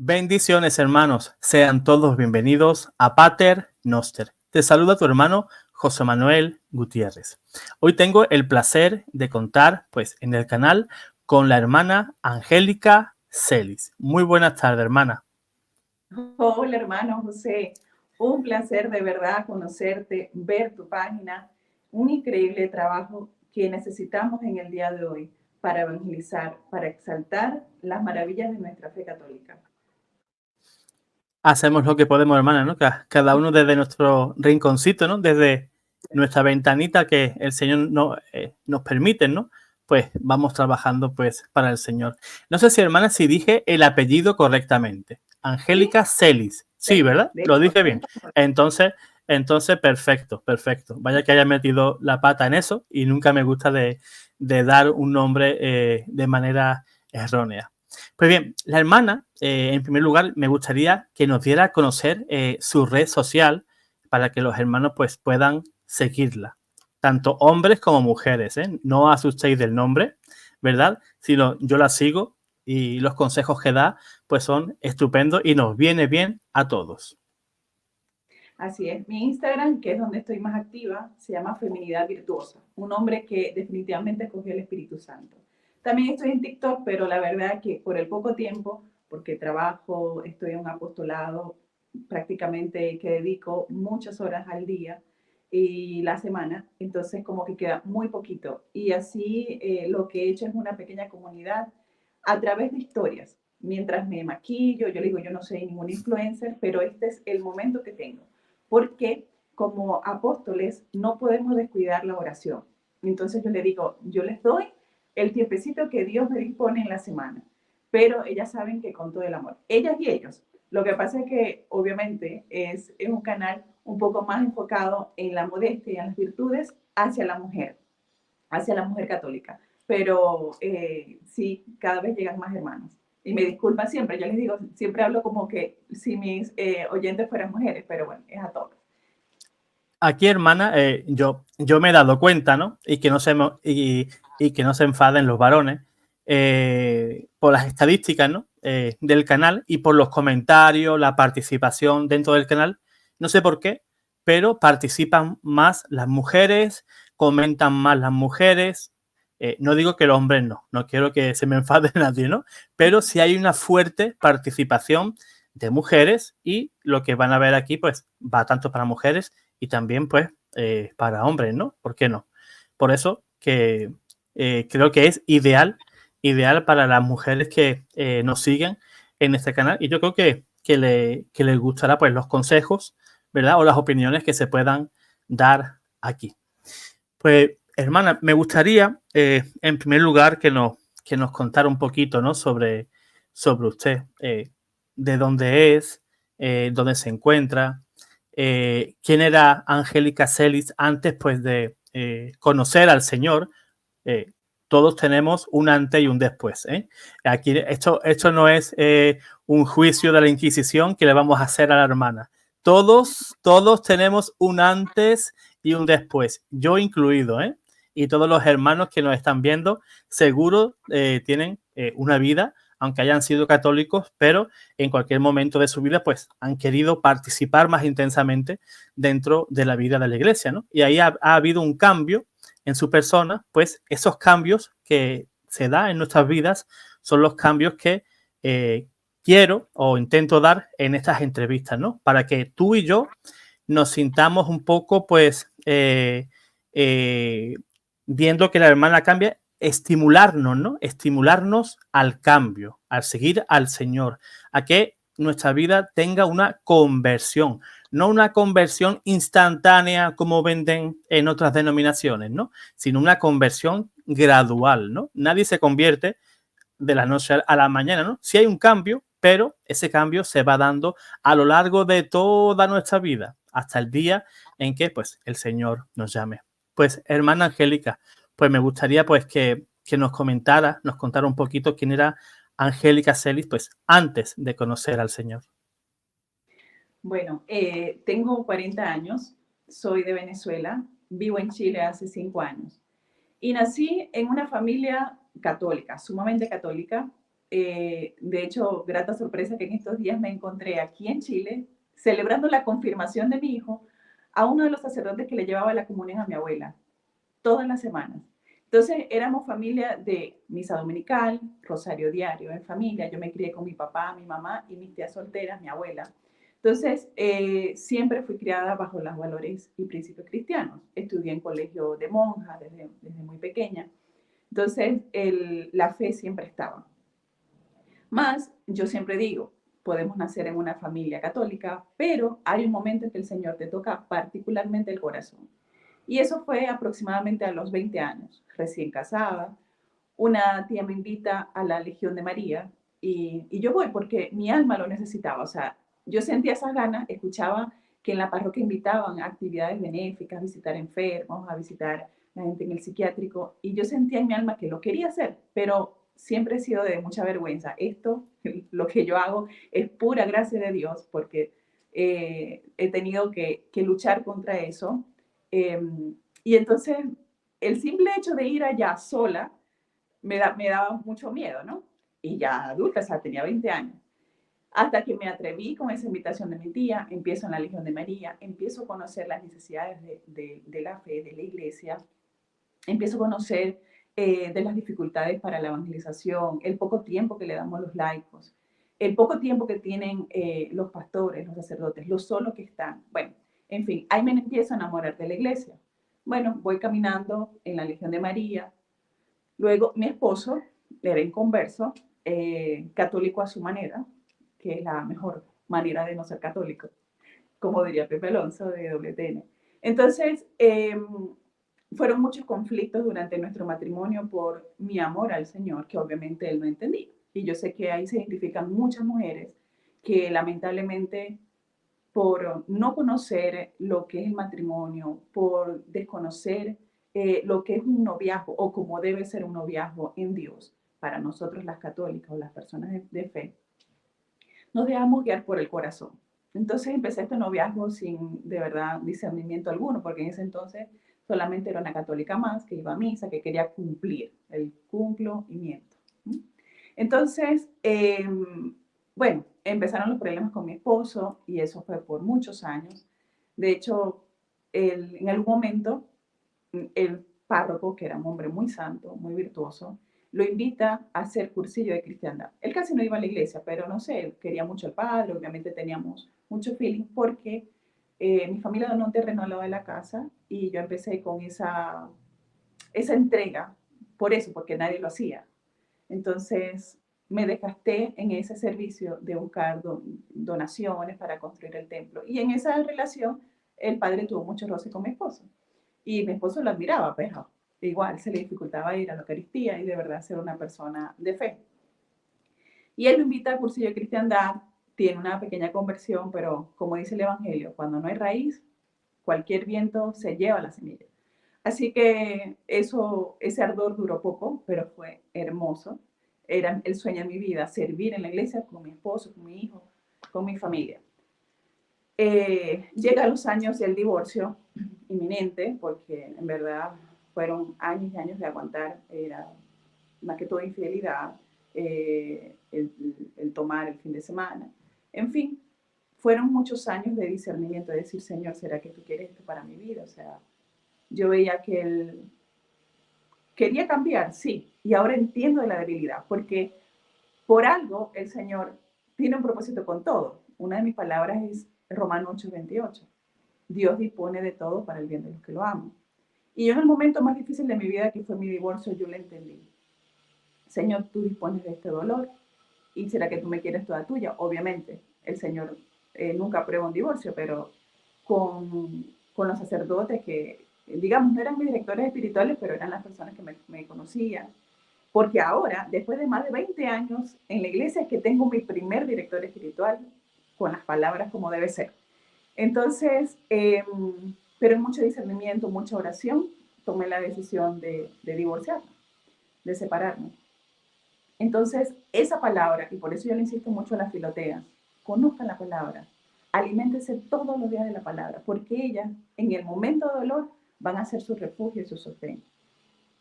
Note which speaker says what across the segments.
Speaker 1: Bendiciones, hermanos. Sean todos bienvenidos a Pater Noster. Te saluda tu hermano José Manuel Gutiérrez. Hoy tengo el placer de contar, pues, en el canal con la hermana Angélica Celis. Muy buenas tardes, hermana.
Speaker 2: Hola, hermano José. Un placer de verdad conocerte, ver tu página. Un increíble trabajo que necesitamos en el día de hoy para evangelizar, para exaltar las maravillas de nuestra fe católica.
Speaker 1: Hacemos lo que podemos, hermana, ¿no? Cada uno desde nuestro rinconcito, ¿no? Desde nuestra ventanita que el Señor nos permite, ¿no? Pues vamos trabajando, pues, para el Señor. No sé si, hermana, si dije el apellido correctamente. Angélica Celis. Sí, ¿verdad?
Speaker 2: De
Speaker 1: Lo
Speaker 2: hecho,
Speaker 1: dije bien. Entonces, perfecto. Vaya que haya metido la pata en eso y nunca me gusta de dar un nombre de manera errónea. Pues bien, la hermana, en primer lugar, me gustaría que nos diera a conocer su red social para que los hermanos pues puedan seguirla, tanto hombres como mujeres, ¿eh? No asustéis del nombre, ¿verdad? Sino yo la sigo y los consejos que da pues son estupendos y nos viene bien a todos.
Speaker 2: así es. Mi Instagram, que es donde estoy más activa, se llama Feminidad Virtuosa, un nombre que definitivamente escogió el Espíritu Santo. También estoy en TikTok, pero la verdad que por el poco tiempo, porque trabajo, estoy en un apostolado prácticamente que dedico muchas horas al día y la semana, entonces como que queda muy poquito. Y así lo que he hecho es una pequeña comunidad a través de historias. Mientras me maquillo, yo le digo, yo no soy ningún influencer, pero este es el momento que tengo porque como apóstoles no podemos descuidar la oración. Entonces yo le digo, yo les doy el tiempecito que Dios me dispone en la semana, pero ellas saben que con todo el amor, ellas y ellos. Lo que pasa es que obviamente es un canal un poco más enfocado en la modestia y en las virtudes hacia la mujer católica. Pero sí, cada vez llegan más hermanos. Y me disculpa siempre, yo les digo, siempre hablo como que si mis oyentes fueran mujeres, pero bueno, es a todos.
Speaker 1: Aquí, hermana, yo me he dado cuenta, ¿no? Y que no se enfaden los varones por las estadísticas, ¿no? Del canal y por los comentarios, la participación dentro del canal. No sé por qué, pero participan más las mujeres, comentan más las mujeres. No digo que los hombres no quiero que se me enfade nadie, ¿no? Pero sí hay una fuerte participación de mujeres y lo que van a ver aquí, pues, va tanto para mujeres y también pues para hombres, ¿no? ¿Por qué no? Por eso que creo que es ideal para las mujeres que nos siguen en este canal y yo creo que les gustará pues los consejos, ¿verdad? O las opiniones que se puedan dar aquí. Pues, hermana, me gustaría en primer lugar que nos contara un poquito, ¿no? Sobre usted, de dónde es, dónde se encuentra, quién era Angélica Celis antes pues de conocer al Señor. eh, Todos tenemos un antes y un después. Aquí esto no es un juicio de la Inquisición que le vamos a hacer a la hermana. Todos tenemos un antes y un después, yo incluido, y todos los hermanos que nos están viendo seguro tienen una vida, aunque hayan sido católicos, pero en cualquier momento de su vida pues han querido participar más intensamente dentro de la vida de la iglesia, ¿no? Y ahí ha habido un cambio en su persona, pues esos cambios que se dan en nuestras vidas son los cambios que quiero o intento dar en estas entrevistas, ¿no? Para que tú y yo nos sintamos un poco, pues, viendo que la hermana cambia, estimularnos, ¿no? Estimularnos al cambio, al seguir al Señor, a que nuestra vida tenga una conversión, no una conversión instantánea como venden en otras denominaciones, ¿no? Sino una conversión gradual, ¿no? Nadie se convierte de la noche a la mañana, ¿no? Sí hay un cambio, pero ese cambio se va dando a lo largo de toda nuestra vida, hasta el día en que, pues, el Señor nos llame. Pues, hermana Angélica, pues me gustaría, pues, que nos contara un poquito quién era Angélica Celis, pues, antes de conocer al Señor.
Speaker 2: Bueno, tengo 40 años, soy de Venezuela, vivo en Chile hace 5 años y nací en una familia católica, sumamente católica. De hecho, grata sorpresa que en estos días me encontré aquí en Chile celebrando la confirmación de mi hijo a uno de los sacerdotes que le llevaba la comunión a mi abuela todas las semanas. Entonces éramos familia de misa dominical, rosario diario en familia. Yo me crié con mi papá, mi mamá y mis tías solteras, mi abuela. Entonces, siempre fui criada bajo los valores y principios cristianos. Estudié en colegio de monjas desde muy pequeña. Entonces, la fe siempre estaba. Más, yo siempre digo, podemos nacer en una familia católica, pero hay un momento en que el Señor te toca particularmente el corazón. Y eso fue aproximadamente a los 20 años, recién casada. Una tía me invita a la Legión de María y yo voy porque mi alma lo necesitaba. O sea, yo sentía esas ganas, escuchaba que en la parroquia invitaban a actividades benéficas, a visitar enfermos, a visitar la gente en el psiquiátrico, y yo sentía en mi alma que lo quería hacer, pero siempre he sido de mucha vergüenza. Esto, lo que yo hago, es pura gracia de Dios, porque he tenido que luchar contra eso. Eh, y entonces, el simple hecho de ir allá sola me daba mucho miedo, ¿no? Y ya adulta, o sea, tenía 20 años. Hasta que me atreví con esa invitación de mi tía, empiezo en la Legión de María, empiezo a conocer las necesidades de la fe, de la iglesia, empiezo a conocer de las dificultades para la evangelización, el poco tiempo que le damos a los laicos, el poco tiempo que tienen los pastores, los sacerdotes, lo solo que están. Bueno, en fin, ahí me empiezo a enamorar de la iglesia. Bueno, voy caminando en la Legión de María. Luego, mi esposo era inconverso, católico a su manera, que es la mejor manera de no ser católico, como diría Pepe Alonso de WTN. Entonces, fueron muchos conflictos durante nuestro matrimonio por mi amor al Señor, que obviamente él no entendía. Y yo sé que ahí se identifican muchas mujeres que lamentablemente por no conocer lo que es el matrimonio, por desconocer lo que es un noviazgo o cómo debe ser un noviazgo en Dios, para nosotros las católicas o las personas de fe, nos dejamos guiar por el corazón. Entonces empecé este noviazgo sin de verdad discernimiento alguno, porque en ese entonces solamente era una católica más que iba a misa, que quería cumplir el cumplimiento. Entonces, bueno, empezaron los problemas con mi esposo y eso fue por muchos años. De hecho, en algún momento, el párroco, que era un hombre muy santo, muy virtuoso, lo invita a hacer cursillo de cristiandad. Él casi no iba a la iglesia, pero no sé, él quería mucho al padre, obviamente teníamos mucho feeling porque mi familia donó un terreno al lado de la casa y yo empecé con esa entrega, por eso, porque nadie lo hacía. Entonces me desgasté en ese servicio de buscar donaciones para construir el templo. Y en esa relación el padre tuvo mucho roce con mi esposo. Y mi esposo lo admiraba, pero igual se le dificultaba ir a la Eucaristía y de verdad ser una persona de fe. Y él lo invita al cursillo de cristiandad, tiene una pequeña conversión, pero como dice el Evangelio, cuando no hay raíz, cualquier viento se lleva la semilla. Así que ese ardor duró poco, pero fue hermoso. Era el sueño de mi vida, servir en la iglesia con mi esposo, con mi hijo, con mi familia. Llega los años del divorcio inminente, porque en verdad fueron años y años de aguantar, era más que todo infidelidad, el tomar el fin de semana, en fin, fueron muchos años de discernimiento, de decir, Señor, ¿será que tú quieres esto para mi vida? O sea, yo veía que él quería cambiar, sí, y ahora entiendo de la debilidad, porque por algo el Señor tiene un propósito con todo. Una de mis palabras es Romanos 8:28. Dios dispone de todo para el bien de los que lo aman. Y yo en el momento más difícil de mi vida, que fue mi divorcio, yo lo entendí. Señor, tú dispones de este dolor y será que tú me quieres toda tuya. Obviamente, el Señor nunca aprueba un divorcio, pero con los sacerdotes que, digamos, no eran mis directores espirituales, pero eran las personas que me conocían. Porque ahora, después de más de 20 años en la iglesia, es que tengo mi primer director espiritual con las palabras como debe ser. Entonces, pero en mucho discernimiento, mucha oración, tomé la decisión de divorciarme, de separarme. Entonces, esa palabra, y por eso yo le insisto mucho a las filoteas, conozcan la palabra, aliméntense todos los días de la palabra, porque ellas, en el momento de dolor, van a ser su refugio y su sostén.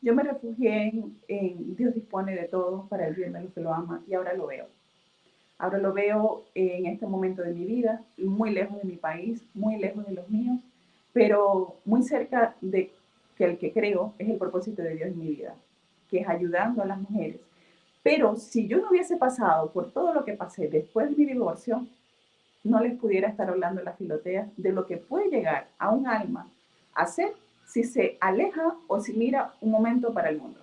Speaker 2: Yo me refugié en Dios dispone de todo para el bien de los que lo aman y ahora lo veo. Ahora lo veo en este momento de mi vida, muy lejos de mi país, muy lejos de los míos, pero muy cerca de que el que creo es el propósito de Dios en mi vida, que es ayudando a las mujeres. Pero si yo no hubiese pasado por todo lo que pasé después de mi divorcio, no les pudiera estar hablando en las filoteas de lo que puede llegar a un alma a ser si se aleja o si mira un momento para el mundo.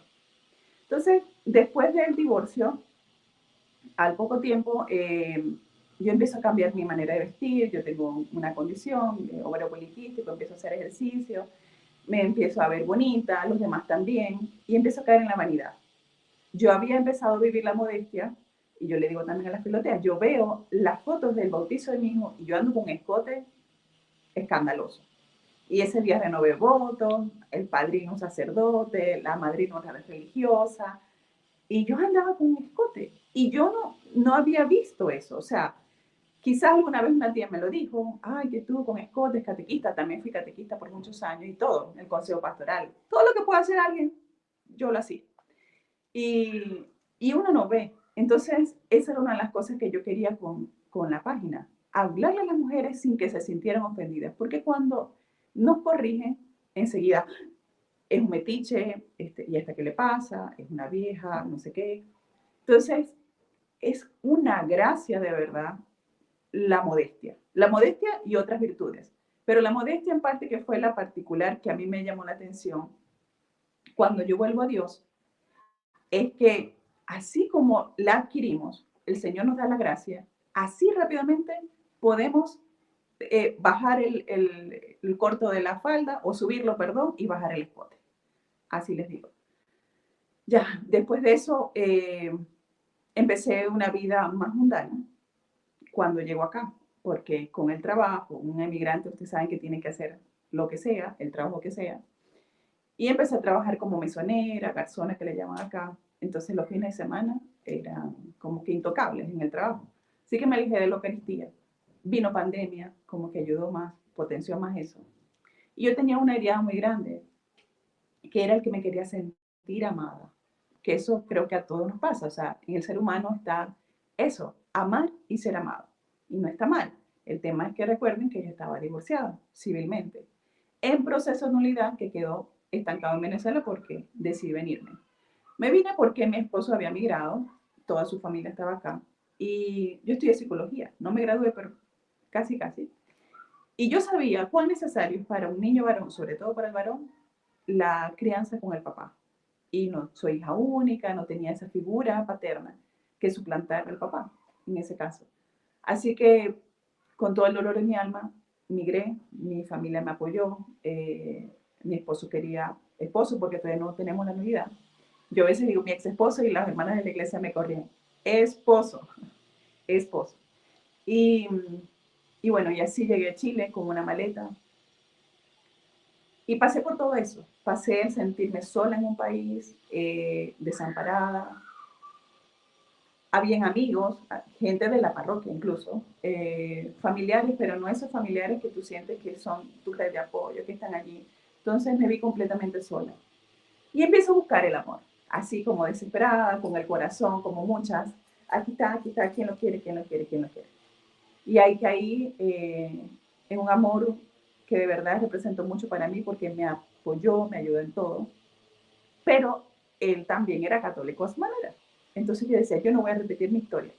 Speaker 2: Entonces, después del divorcio, al poco tiempo, yo empiezo a cambiar mi manera de vestir, yo tengo una condición, ovario poliquístico, empiezo a hacer ejercicio, me empiezo a ver bonita, los demás también, y empiezo a caer en la vanidad. Yo había empezado a vivir la modestia, y yo le digo también a las piloteas, yo veo las fotos del bautizo de mi hijo y yo ando con un escote escandaloso. Y ese día renové votos, el padrino un sacerdote, la madrina una religiosa, y yo andaba con un escote. Y yo no había visto eso. O sea, quizás alguna vez una tía me lo dijo, ay, que estuvo con escotes, catequista, también fui catequista por muchos años y todo, el consejo pastoral. Todo lo que puede hacer alguien, yo lo hacía. Y, y uno no ve. Entonces, esa era una de las cosas que yo quería con la página, hablarle a las mujeres sin que se sintieran ofendidas, porque cuando nos corrigen, enseguida es un metiche, y hasta qué le pasa, es una vieja, no sé qué. Entonces, es una gracia de verdad la modestia y otras virtudes, pero la modestia en parte que fue la particular que a mí me llamó la atención cuando yo vuelvo a Dios, es que así como la adquirimos, el Señor nos da la gracia, así rápidamente podemos bajar el corto de la falda o subirlo, perdón, y bajar el escote. Así les digo. Ya, después de eso, empecé una vida más mundana cuando llego acá, porque con el trabajo, un emigrante, ustedes saben que tiene que hacer lo que sea, el trabajo que sea, y empecé a trabajar como mesonera, garzona que le llaman acá, entonces los fines de semana eran como que intocables en el trabajo. Así que me alejé de la Eucaristía. Vino pandemia, como que ayudó más, potenció más eso. Y yo tenía una herida muy grande, que era el que me quería sentir amada. Que eso creo que a todos nos pasa. O sea, en el ser humano está eso, amar y ser amado. Y no está mal. El tema es que recuerden que yo estaba divorciada civilmente, en proceso de nulidad que quedó estancado en Venezuela porque decidí venirme. Me vine porque mi esposo había migrado, toda su familia estaba acá, y yo estudié psicología. No me gradué, pero casi, casi. Y yo sabía cuán necesario es para un niño varón, sobre todo para el varón, la crianza con el papá. Y no soy hija única, no tenía esa figura paterna que suplantar al papá, en ese caso. Así que con todo el dolor en mi alma, migré, mi familia me apoyó, mi esposo quería esposo porque todavía no tenemos la nulidad. Yo a veces digo mi ex esposo y las hermanas de la iglesia me corrían. Esposo, esposo. Y, y bueno, y así llegué a Chile con una maleta, y pasé por todo eso. Pasé a sentirme sola en un país, desamparada. Habían amigos, gente de la parroquia incluso, familiares, pero no esos familiares que tú sientes que son tu red de apoyo, que están allí. Entonces me vi completamente sola. Y empiezo a buscar el amor, así como desesperada, con el corazón, como muchas. Aquí está, ¿quién lo quiere, quién lo quiere, quién lo quiere? Y ahí caí en un amor que de verdad representó mucho para mí porque me apoyó, me ayudó en todo, pero él también era católico a su manera. Entonces yo decía, yo no voy a repetir mi historia.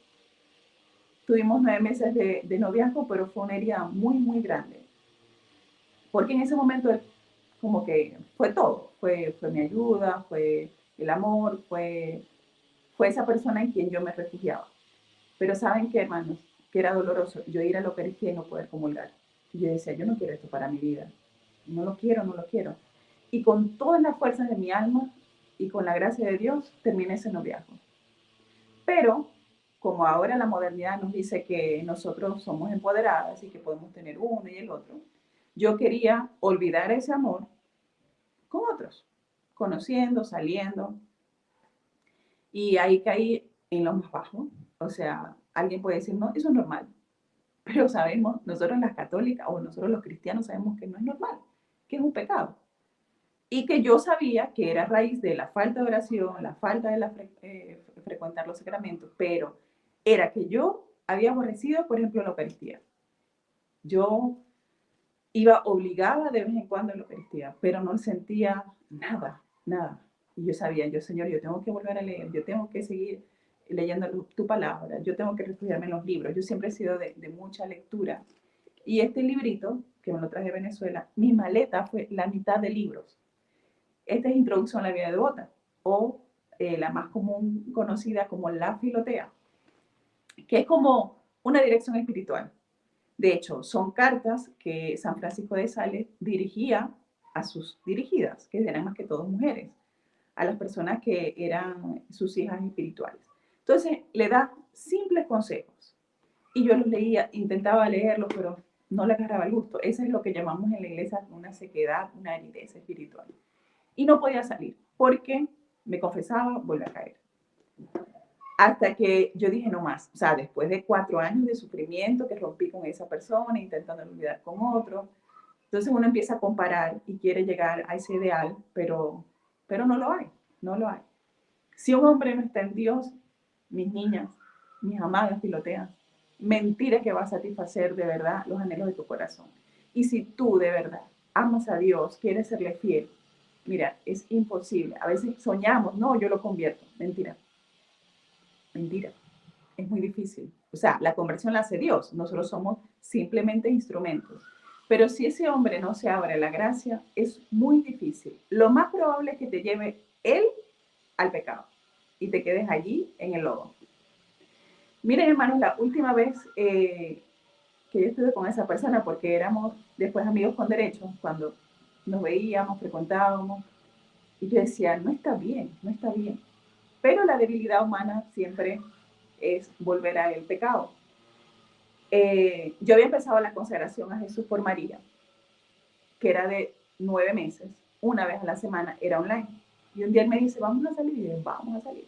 Speaker 2: Tuvimos 9 meses de noviazgo, pero fue una herida muy, muy grande, porque en ese momento él como que fue todo, fue mi ayuda, fue el amor, fue esa persona en quien yo me refugiaba. Pero ¿saben qué, hermanos? Que era doloroso yo ir a la Eucaristía y no poder comulgar. Y yo decía, yo no quiero esto para mi vida. No lo quiero, no lo quiero. Y con todas las fuerzas de mi alma y con la gracia de Dios, terminé ese noviazgo. Pero, como ahora la modernidad nos dice que nosotros somos empoderadas y que podemos tener uno y el otro, yo quería olvidar ese amor con otros, conociendo, saliendo, y ahí caí en lo más bajo. O sea, alguien puede decir, no, eso es normal. Pero sabemos, nosotros las católicas o nosotros los cristianos sabemos que no es normal, que es un pecado. y que yo sabía que era a raíz de la falta de oración, la falta de frecuentar los sacramentos, pero era que yo había aborrecido, por ejemplo, la Eucaristía. Yo iba obligada de vez en cuando a la Eucaristía, pero no sentía nada, nada. Y yo sabía, yo, Señor, yo tengo que volver a leer, yo tengo que seguir leyendo tu palabra, yo tengo que refugiarme en los libros. Yo siempre he sido de mucha lectura. Y este librito, que me lo traje de Venezuela, mi maleta fue la mitad de libros. Esta es Introducción a la vida devota, o la más común conocida como la Filotea, que es como una dirección espiritual. De hecho, son cartas que San Francisco de Sales dirigía a sus dirigidas, que eran más que todo mujeres, a las personas que eran sus hijas espirituales. Entonces, le da simples consejos. Y yo los leía, intentaba leerlos, pero no le agarraba el gusto. Eso es lo que llamamos en la iglesia una sequedad, una aridez espiritual. Y no podía salir, porque me confesaba, vuelve a caer. Hasta que yo dije no más, o sea, después de 4 años de sufrimiento que rompí con esa persona, intentando olvidar con otro, entonces uno empieza a comparar y quiere llegar a ese ideal, pero no lo hay, no lo hay. Si un hombre no está en Dios, mis niñas, mis amadas filoteas, mentira que va a satisfacer de verdad los anhelos de tu corazón. Y si tú de verdad amas a Dios, quieres serle fiel, mira, es imposible. A veces soñamos, no, yo lo convierto, mentira. Mentira, es muy difícil. O sea, la conversión la hace Dios, nosotros somos simplemente instrumentos. Pero si ese hombre no se abre a la gracia, es muy difícil. Lo más probable es que te lleve él al pecado y te quedes allí en el lodo. Miren, hermanos, la última vez que yo estuve con esa persona, porque éramos después amigos con derechos, cuando nos veíamos, frecuentábamos, y yo decía, no está bien, no está bien. Pero la debilidad humana siempre es volver al pecado. Yo había empezado la consagración a Jesús por María, que era de 9 meses, una vez a la semana, era online. Y un día él me dice, vamos a salir, y yo, vamos a salir.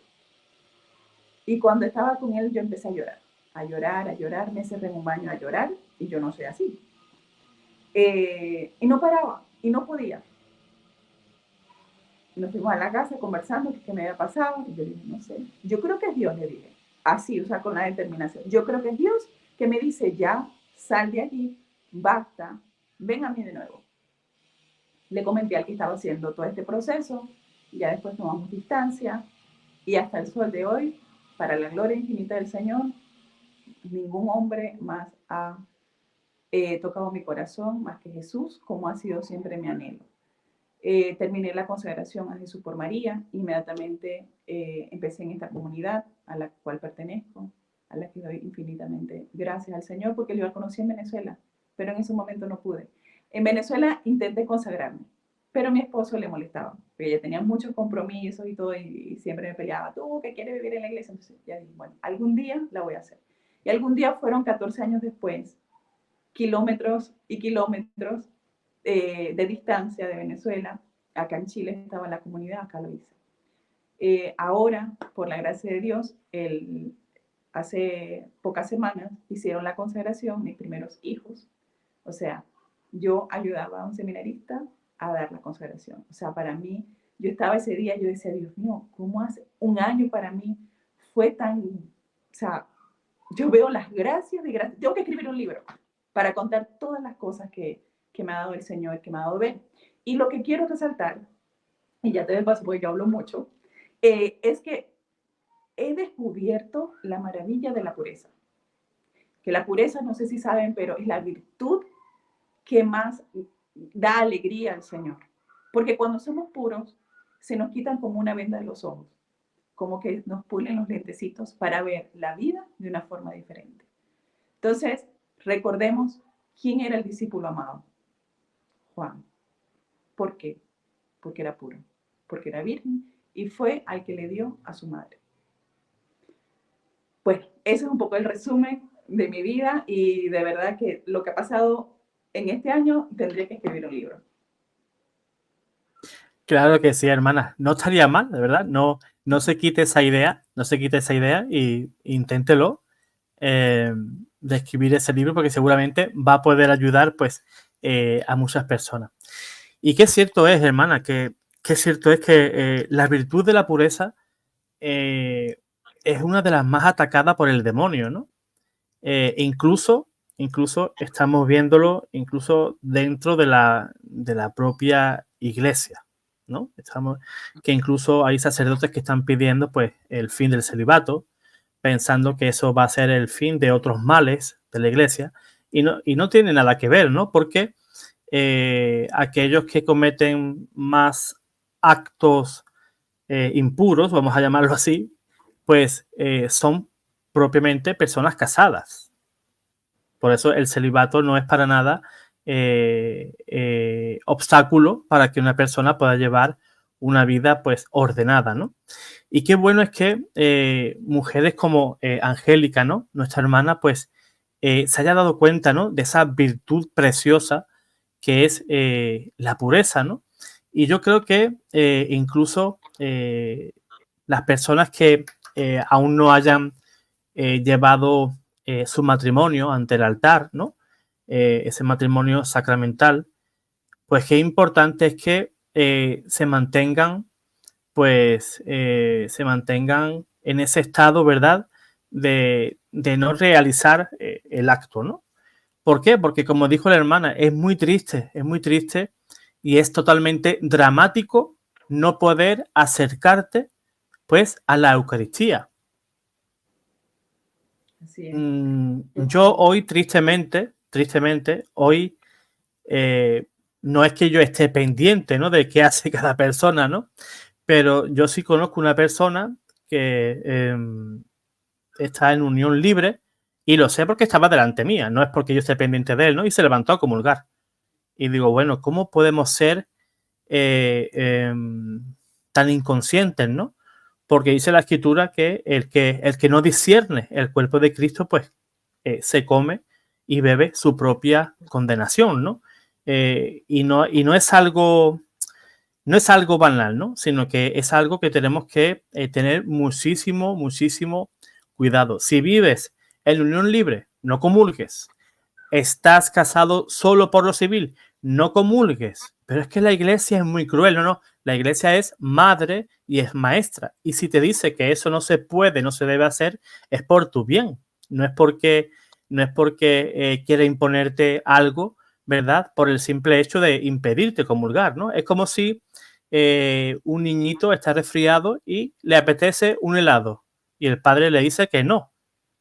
Speaker 2: Y cuando estaba con él, yo empecé a llorar, a llorar, a llorar, me cerré en un baño a llorar, y yo no soy así. Y no paraba, y no podía. Nos fuimos a la casa conversando qué me había pasado, y yo dije, no sé, yo creo que es Dios, le dije, así, o sea, con la determinación. Yo creo que es Dios que me dice, ya, sal de aquí, basta, ven a mí de nuevo. Le comenté al que estaba haciendo todo este proceso, y ya después tomamos distancia, y hasta el sol de hoy, para la gloria infinita del Señor, ningún hombre más ha tocado mi corazón, más que Jesús, como ha sido siempre mi anhelo. Terminé la consagración a Jesús por María, inmediatamente empecé en esta comunidad a la cual pertenezco, a la que doy infinitamente gracias al Señor, porque yo la conocí en Venezuela, pero en ese momento no pude. En Venezuela intenté consagrarme, pero a mi esposo le molestaba, porque ella tenía muchos compromisos y todo, y siempre me peleaba, tú que quieres vivir en la iglesia. Entonces ya dije, bueno, algún día la voy a hacer. Y algún día fueron 14 años después, kilómetros y kilómetros de distancia de Venezuela. Acá en Chile estaba la comunidad, acá lo hice. Ahora, por la gracia de Dios, hace pocas semanas hicieron la consagración mis primeros hijos. O sea, yo ayudaba a un seminarista a dar la consagración. O sea, para mí, yo estaba ese día, yo decía, Dios mío, ¿cómo hace? Un año para mí fue tan, o sea, yo veo las gracias de gracias. Tengo que escribir un libro para contar todas las cosas que me ha dado el Señor, que me ha dado ver. Y lo que quiero resaltar, y ya te paso porque yo hablo mucho, es que he descubierto la maravilla de la pureza. Que la pureza, no sé si saben, pero es la virtud que más da alegría al Señor. Porque cuando somos puros, se nos quitan como una venda de los ojos, como que nos pulen los lentecitos para ver la vida de una forma diferente. Entonces, recordemos quién era el discípulo amado. Juan. ¿Por qué? Porque era puro, porque era virgen y fue al que le dio a su madre. Bueno, ese es un poco el resumen de mi vida y de verdad que lo que ha pasado en este año tendría que escribir un libro.
Speaker 1: Claro que sí, hermana. No estaría mal, de verdad. No, no se quite esa idea, no se quite esa idea y inténtelo de escribir ese libro porque seguramente va a poder ayudar pues a muchas personas. Y qué cierto es, hermana, que cierto es que la virtud de la pureza es una de las más atacadas por el demonio, ¿no? Incluso estamos viéndolo incluso dentro de la propia iglesia, ¿no? Que incluso hay sacerdotes que están pidiendo pues el fin del celibato, pensando que eso va a ser el fin de otros males de la iglesia, y no tiene nada que ver, ¿no? Porque aquellos que cometen más actos impuros, vamos a llamarlo así, pues son propiamente personas casadas. Por eso el celibato no es para nada obstáculo para que una persona pueda llevar una vida pues ordenada, ¿no? Y qué bueno es que mujeres como Angélica, ¿no? Nuestra hermana, pues se haya dado cuenta, ¿no? De esa virtud preciosa que es la pureza, ¿no? Y yo creo que incluso las personas que aún no hayan llevado su matrimonio ante el altar, ¿no? Ese matrimonio sacramental, pues qué importante es que se mantengan, pues se mantengan en ese estado, ¿verdad? De no realizar el acto, ¿no? ¿Por qué? Porque como dijo la hermana, es muy triste y es totalmente dramático no poder acercarte, pues, a la Eucaristía.
Speaker 2: Así es.
Speaker 1: Yo hoy, tristemente, hoy no es que yo esté pendiente, ¿no? De qué hace cada persona, ¿no? Pero yo sí conozco una persona que está en unión libre y lo sé porque estaba delante mía, no es porque yo esté pendiente de él, ¿no? Y se levantó a comulgar. Y digo, bueno, ¿cómo podemos ser tan inconscientes, ¿no? Porque dice la escritura que el que no discierne el cuerpo de Cristo, pues se come y bebe su propia condenación, ¿no? Y no es algo, no es algo banal, ¿no? Sino que es algo que tenemos que tener muchísimo, muchísimo cuidado. Si vives en unión libre, no comulgues. Estás casado solo por lo civil, no comulgues. Pero es que la iglesia es muy cruel, no, no. La iglesia es madre y es maestra. Y si te dice que eso no se puede, no se debe hacer, es por tu bien. No es porque, quiere imponerte algo, ¿verdad? Por el simple hecho de impedirte comulgar, ¿no? Es como si un niñito está resfriado y le apetece un helado y el padre le dice que no.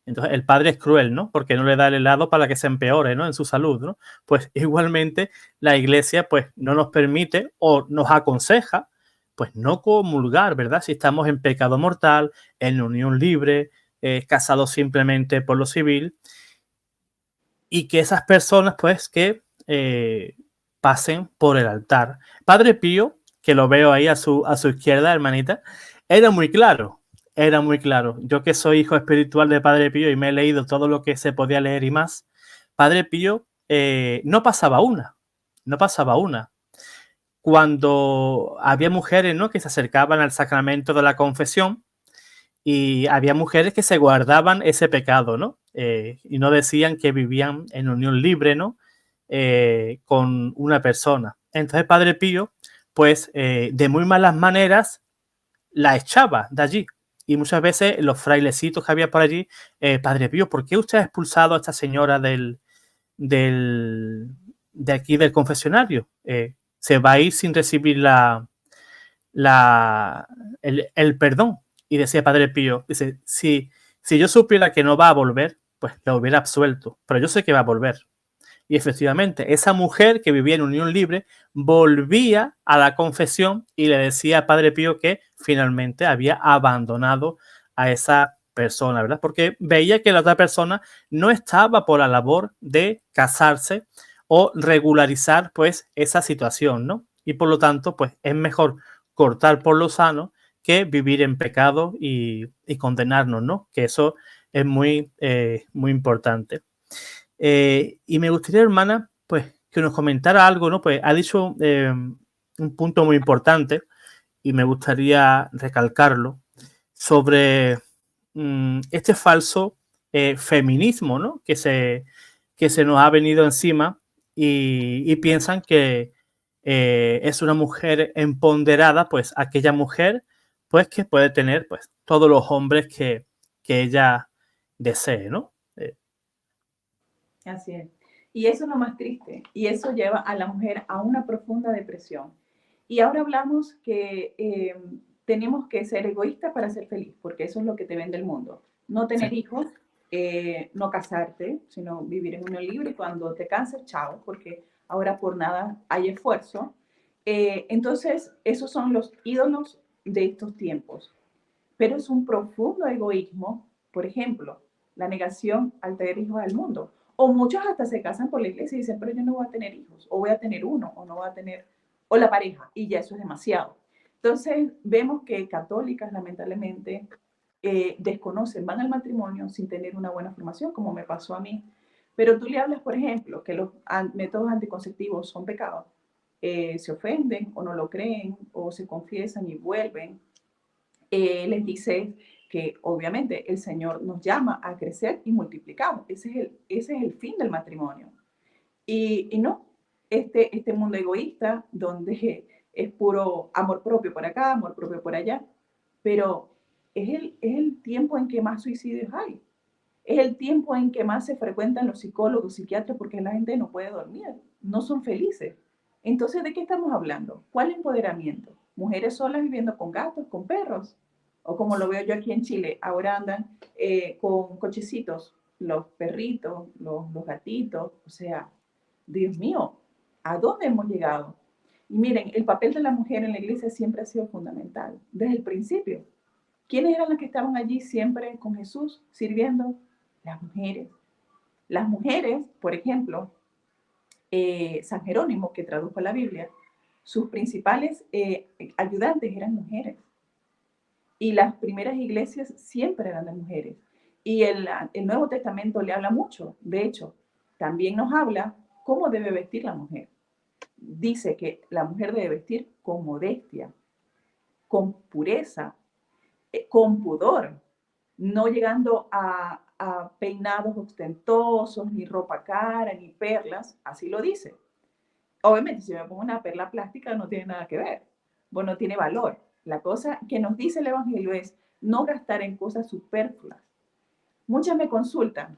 Speaker 1: Entonces el padre es cruel, ¿no? Porque no le da el helado para que se empeore, ¿no? En su salud, ¿no? Pues igualmente la iglesia pues no nos permite o nos aconseja pues no comulgar, ¿verdad? Si estamos en pecado mortal, en unión libre, casados simplemente por lo civil, y que esas personas pues que pasen por el altar. Padre Pío, que lo veo ahí a su izquierda, hermanita, era muy claro. Era muy claro. Yo que soy hijo espiritual de Padre Pío y me he leído todo lo que se podía leer y más, Padre Pío no pasaba una. No pasaba una. Cuando había mujeres, ¿no?, que se acercaban al sacramento de la confesión y había mujeres que se guardaban ese pecado, ¿no? Y no decían que vivían en unión libre, ¿no? Con una persona. Entonces Padre Pío, pues de muy malas maneras, la echaba de allí. Y muchas veces los frailecitos que había por allí, Padre Pío, ¿por qué usted ha expulsado a esta señora de aquí del confesionario? Se va a ir sin recibir el perdón. Y decía Padre Pío, dice, si yo supiera que no va a volver, pues la hubiera absuelto, pero yo sé que va a volver. Y efectivamente, esa mujer que vivía en unión libre volvía a la confesión y le decía a Padre Pío que finalmente había abandonado a esa persona, ¿verdad? Porque veía que la otra persona no estaba por la labor de casarse o regularizar pues esa situación, ¿no? Y por lo tanto, pues es mejor cortar por lo sano que vivir en pecado y condenarnos, ¿no? Que eso es muy importante. Y me gustaría, hermana, pues que nos comentara algo, ¿no? Pues ha dicho un punto muy importante y me gustaría recalcarlo sobre este falso feminismo, ¿no? Que se nos ha venido encima y piensan es una mujer empoderada, pues aquella mujer pues que puede tener pues todos los hombres que ella desee, ¿no?
Speaker 2: Así es. Y eso es lo más triste. Y eso lleva a la mujer a una profunda depresión. Y ahora hablamos que tenemos que ser egoístas para ser feliz, porque eso es lo que te vende el mundo. No
Speaker 1: Sí.
Speaker 2: tener hijos, no casarte, sino vivir en unión libre. Y cuando te canses, chao, porque ahora por nada hay esfuerzo. Entonces, esos son los ídolos de estos tiempos. Pero es un profundo egoísmo, por ejemplo, la negación al tener hijos al mundo. O muchos hasta se casan por la iglesia y dicen, pero yo no voy a tener hijos, o voy a tener uno, o no voy a tener, o la pareja, y ya eso es demasiado. Entonces, vemos que católicas, lamentablemente, desconocen, van al matrimonio sin tener una buena formación, como me pasó a mí. Pero tú le hablas, por ejemplo, que los métodos anticonceptivos son pecados, se ofenden o no lo creen, o se confiesan y vuelven. Les dice que obviamente el Señor nos llama a crecer y multiplicamos. Ese es el fin del matrimonio. Y no, este mundo egoísta donde es puro amor propio por acá, amor propio por allá, pero es el tiempo en que más suicidios hay. Es el tiempo en que más se frecuentan los psicólogos, psiquiatras, porque la gente no puede dormir, no son felices. Entonces, ¿de qué estamos hablando? ¿Cuál empoderamiento? ¿Mujeres solas viviendo con gatos, con perros? O como lo veo yo aquí en Chile, ahora andan con cochecitos, los perritos, los gatitos. O sea, Dios mío, ¿a dónde hemos llegado? Y miren, el papel de la mujer en la iglesia siempre ha sido fundamental, desde el principio. ¿Quiénes eran las que estaban allí siempre con Jesús sirviendo? Las mujeres. Las mujeres, por ejemplo, San Jerónimo, que tradujo la Biblia, sus principales ayudantes eran mujeres. Y las primeras iglesias siempre eran de mujeres. Y el Nuevo Testamento le habla mucho. De hecho, también nos habla cómo debe vestir la mujer. Dice que la mujer debe vestir con modestia, con pureza, con pudor, no llegando a peinados ostentosos, ni ropa cara, ni perlas, así lo dice. Obviamente, si me pongo una perla plástica no tiene nada que ver, bueno, no tiene valor. La cosa que nos dice el Evangelio es no gastar en cosas superfluas. Muchas me consultan,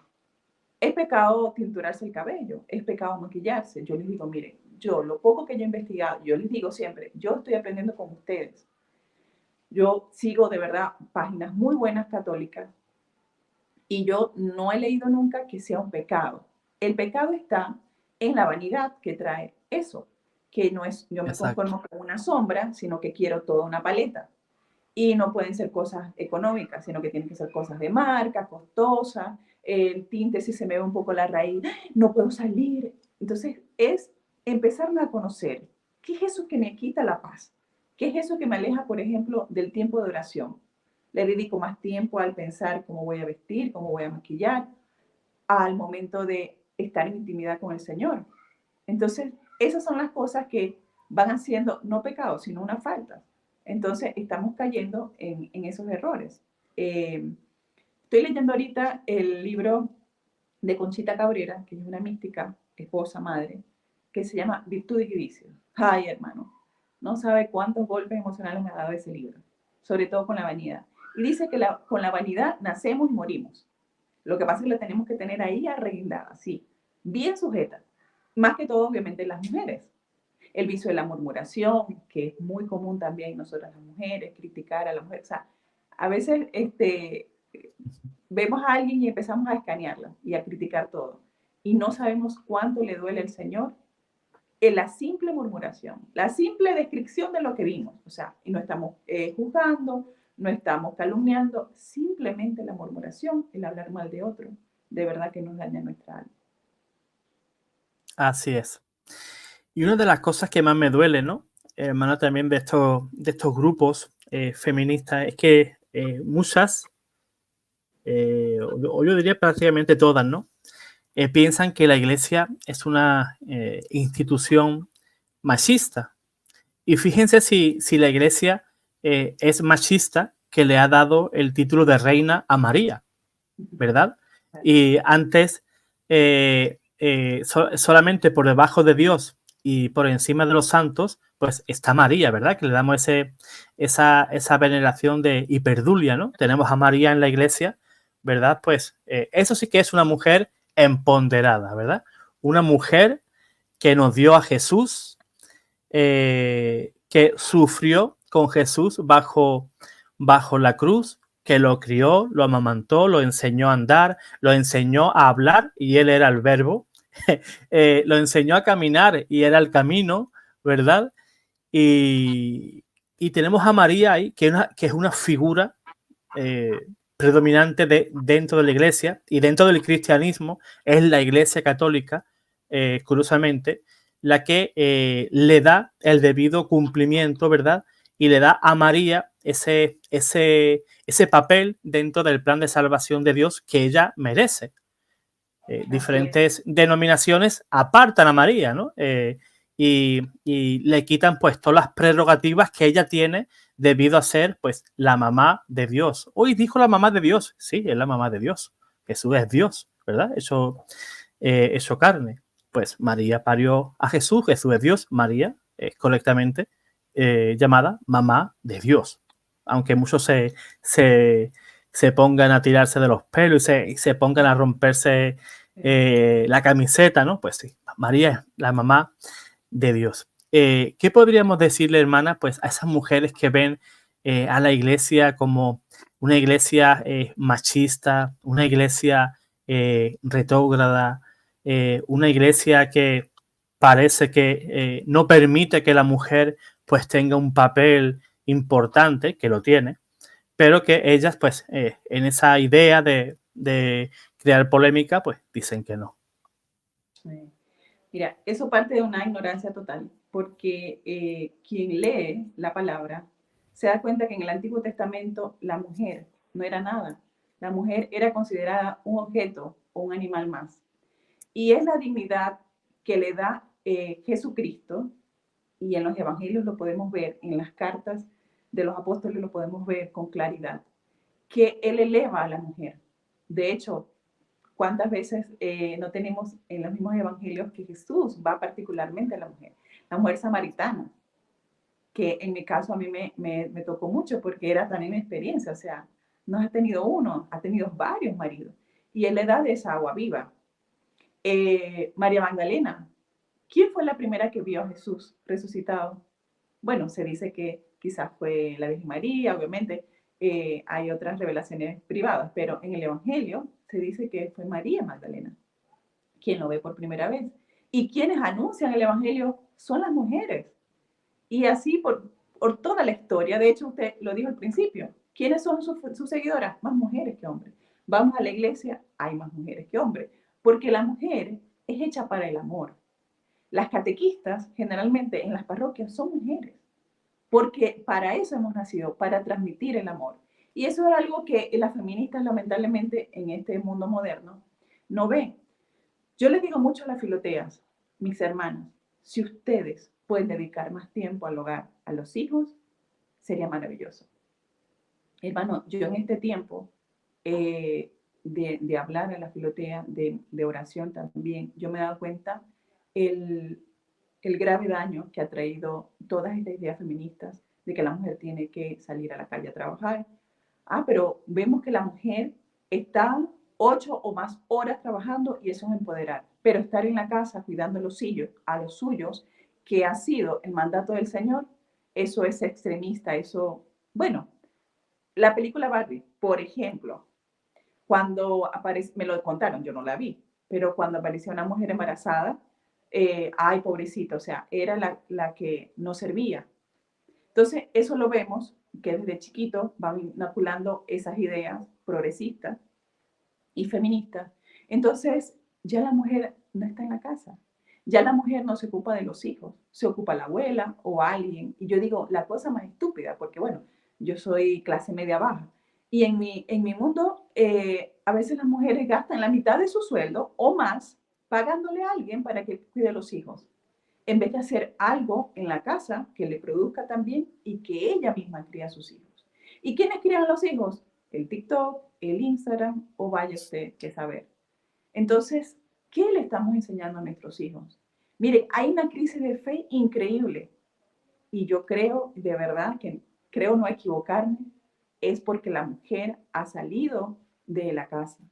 Speaker 2: ¿es pecado tinturarse el cabello? ¿Es pecado maquillarse? Yo les digo, miren, yo lo poco que yo he investigado, yo les digo siempre, yo estoy aprendiendo con ustedes. Yo sigo de verdad páginas muy buenas católicas y yo no he leído nunca que sea un pecado. El pecado está en la vanidad que trae eso, que no es yo me conformo con una sombra, sino que quiero toda una paleta. Y no pueden ser cosas económicas, sino que tienen que ser cosas de marca, costosas. El tinte, si se me ve un poco la raíz, no puedo salir. Entonces, es empezarme a conocer. ¿Qué es eso que me quita la paz? ¿Qué es eso que me aleja, por ejemplo, del tiempo de oración? Le dedico más tiempo al pensar cómo voy a vestir, cómo voy a maquillar, al momento de estar en intimidad con el Señor. Entonces, esas son las cosas que van haciendo, no pecados, sino una falta. Entonces, estamos cayendo en esos errores. Estoy leyendo ahorita el libro de Conchita Cabrera, que es una mística, esposa, madre, que se llama Virtudes y Vicios. Ay, hermano, no sabe cuántos golpes emocionales me ha dado ese libro, sobre todo con la vanidad. Y dice que con la vanidad nacemos y morimos. Lo que pasa es que la tenemos que tener ahí arreglada, sí, bien sujeta. Más que todo, obviamente, las mujeres. El vicio de la murmuración, que es muy común también en nosotras las mujeres, criticar a la mujer. O sea, a veces vemos a alguien y empezamos a escanearla y a criticar todo. Y no sabemos cuánto le duele al Señor en la simple murmuración, la simple descripción de lo que vimos. O sea, y no estamos juzgando, no estamos calumniando, simplemente la murmuración, el hablar mal de otro, de verdad que nos daña nuestra alma.
Speaker 1: Así es. Y una de las cosas que más me duele, ¿no? Hermano, también de estos grupos feministas, es que muchas, o yo diría prácticamente todas, ¿no? Piensan que la iglesia es una institución machista. Y fíjense si la iglesia es machista, que le ha dado el título de reina a María, ¿verdad? Y antes, solamente por debajo de Dios y por encima de los santos, pues está María, ¿verdad? Que le damos esa veneración de hiperdulia, ¿no? Tenemos a María en la iglesia, ¿verdad? Pues eso sí que es una mujer empoderada, ¿verdad? Una mujer que nos dio a Jesús, que sufrió con Jesús bajo la cruz, que lo crió, lo amamantó, lo enseñó a andar, lo enseñó a hablar y él era el verbo, lo enseñó a caminar y era el camino, ¿verdad? Y tenemos a María ahí, que es una figura predominante dentro de la iglesia y dentro del cristianismo, es la iglesia católica, curiosamente, la que le da el debido cumplimiento, ¿verdad? Y le da a María ese papel dentro del plan de salvación de Dios que ella merece. Diferentes denominaciones apartan a María, ¿no? Y le quitan pues todas las prerrogativas que ella tiene debido a ser pues la mamá de Dios. Hoy dijo la mamá de Dios, sí, es la mamá de Dios. Jesús es Dios, ¿verdad? Eso carne. Pues María parió a Jesús, Jesús es Dios, María es correctamente llamada mamá de Dios. Aunque muchos se pongan a tirarse de los pelos y se pongan a romperse la camiseta, ¿no? Pues sí, María es la mamá de Dios. ¿Qué podríamos decirle, hermana, pues a esas mujeres que ven a la iglesia como una iglesia machista, una iglesia retrógrada, una iglesia que parece que no permite que la mujer pues tenga un papel importante, que lo tiene, pero que ellas pues en esa idea de crear polémica pues dicen que no?
Speaker 2: Sí. Mira, eso parte de una ignorancia total, porque quien lee la palabra se da cuenta que en el Antiguo Testamento la mujer no era nada. La mujer era considerada un objeto o un animal más. Y es la dignidad que le da Jesucristo, y en los evangelios lo podemos ver, en las cartas de los apóstoles lo podemos ver con claridad, que Él eleva a la mujer. De hecho, ¿cuántas veces no tenemos en los mismos evangelios que Jesús va particularmente a la mujer? La mujer samaritana, que en mi caso a mí me tocó mucho porque era también mi experiencia, o sea, no ha tenido uno, ha tenido varios maridos. Y Él le da de esa agua viva. María Magdalena, ¿quién fue la primera que vio a Jesús resucitado? Bueno, se dice que quizás fue la Virgen María, obviamente hay otras revelaciones privadas, pero en el Evangelio se dice que fue María Magdalena quien lo ve por primera vez. Y quienes anuncian el Evangelio son las mujeres. Y así por toda la historia, de hecho usted lo dijo al principio, ¿quiénes son sus seguidoras? Más mujeres que hombres. Vamos a la iglesia, hay más mujeres que hombres, porque la mujer es hecha para el amor. Las catequistas generalmente en las parroquias son mujeres, porque para eso hemos nacido, para transmitir el amor. Y eso es algo que las feministas lamentablemente en este mundo moderno no ven. Yo les digo mucho a las filoteas, mis hermanos, si ustedes pueden dedicar más tiempo al hogar, a los hijos, sería maravilloso. Hermano, yo en este tiempo de hablar a la filotea, de oración también, yo me he dado cuenta el, el grave daño que ha traído todas estas ideas feministas de que la mujer tiene que salir a la calle a trabajar. Pero vemos que la mujer está 8 o más horas trabajando y eso es empoderar. Pero estar en la casa cuidando a los suyos, que ha sido el mandato del Señor, eso es extremista, eso, bueno, la película Barbie, por ejemplo, cuando aparece, me lo contaron, yo no la vi, pero cuando apareció una mujer embarazada, ay, pobrecita, o sea, era la que no servía. Entonces, eso lo vemos que desde chiquito van inoculando esas ideas progresistas y feministas. Entonces, ya la mujer no está en la casa. Ya la mujer no se ocupa de los hijos, se ocupa la abuela o alguien. Y yo digo, la cosa más estúpida, porque bueno, yo soy clase media baja. Y en mi mundo, a veces las mujeres gastan la mitad de su sueldo o más pagándole a alguien para que cuide a los hijos en vez de hacer algo en la casa que le produzca también y que ella misma cría a sus hijos. ¿Y quiénes crían a los hijos? El TikTok, el Instagram o vaya usted que saber. Entonces, ¿qué le estamos enseñando a nuestros hijos? Mire, hay una crisis de fe increíble y yo creo, de verdad, que creo no equivocarme, es porque la mujer ha salido de la casa,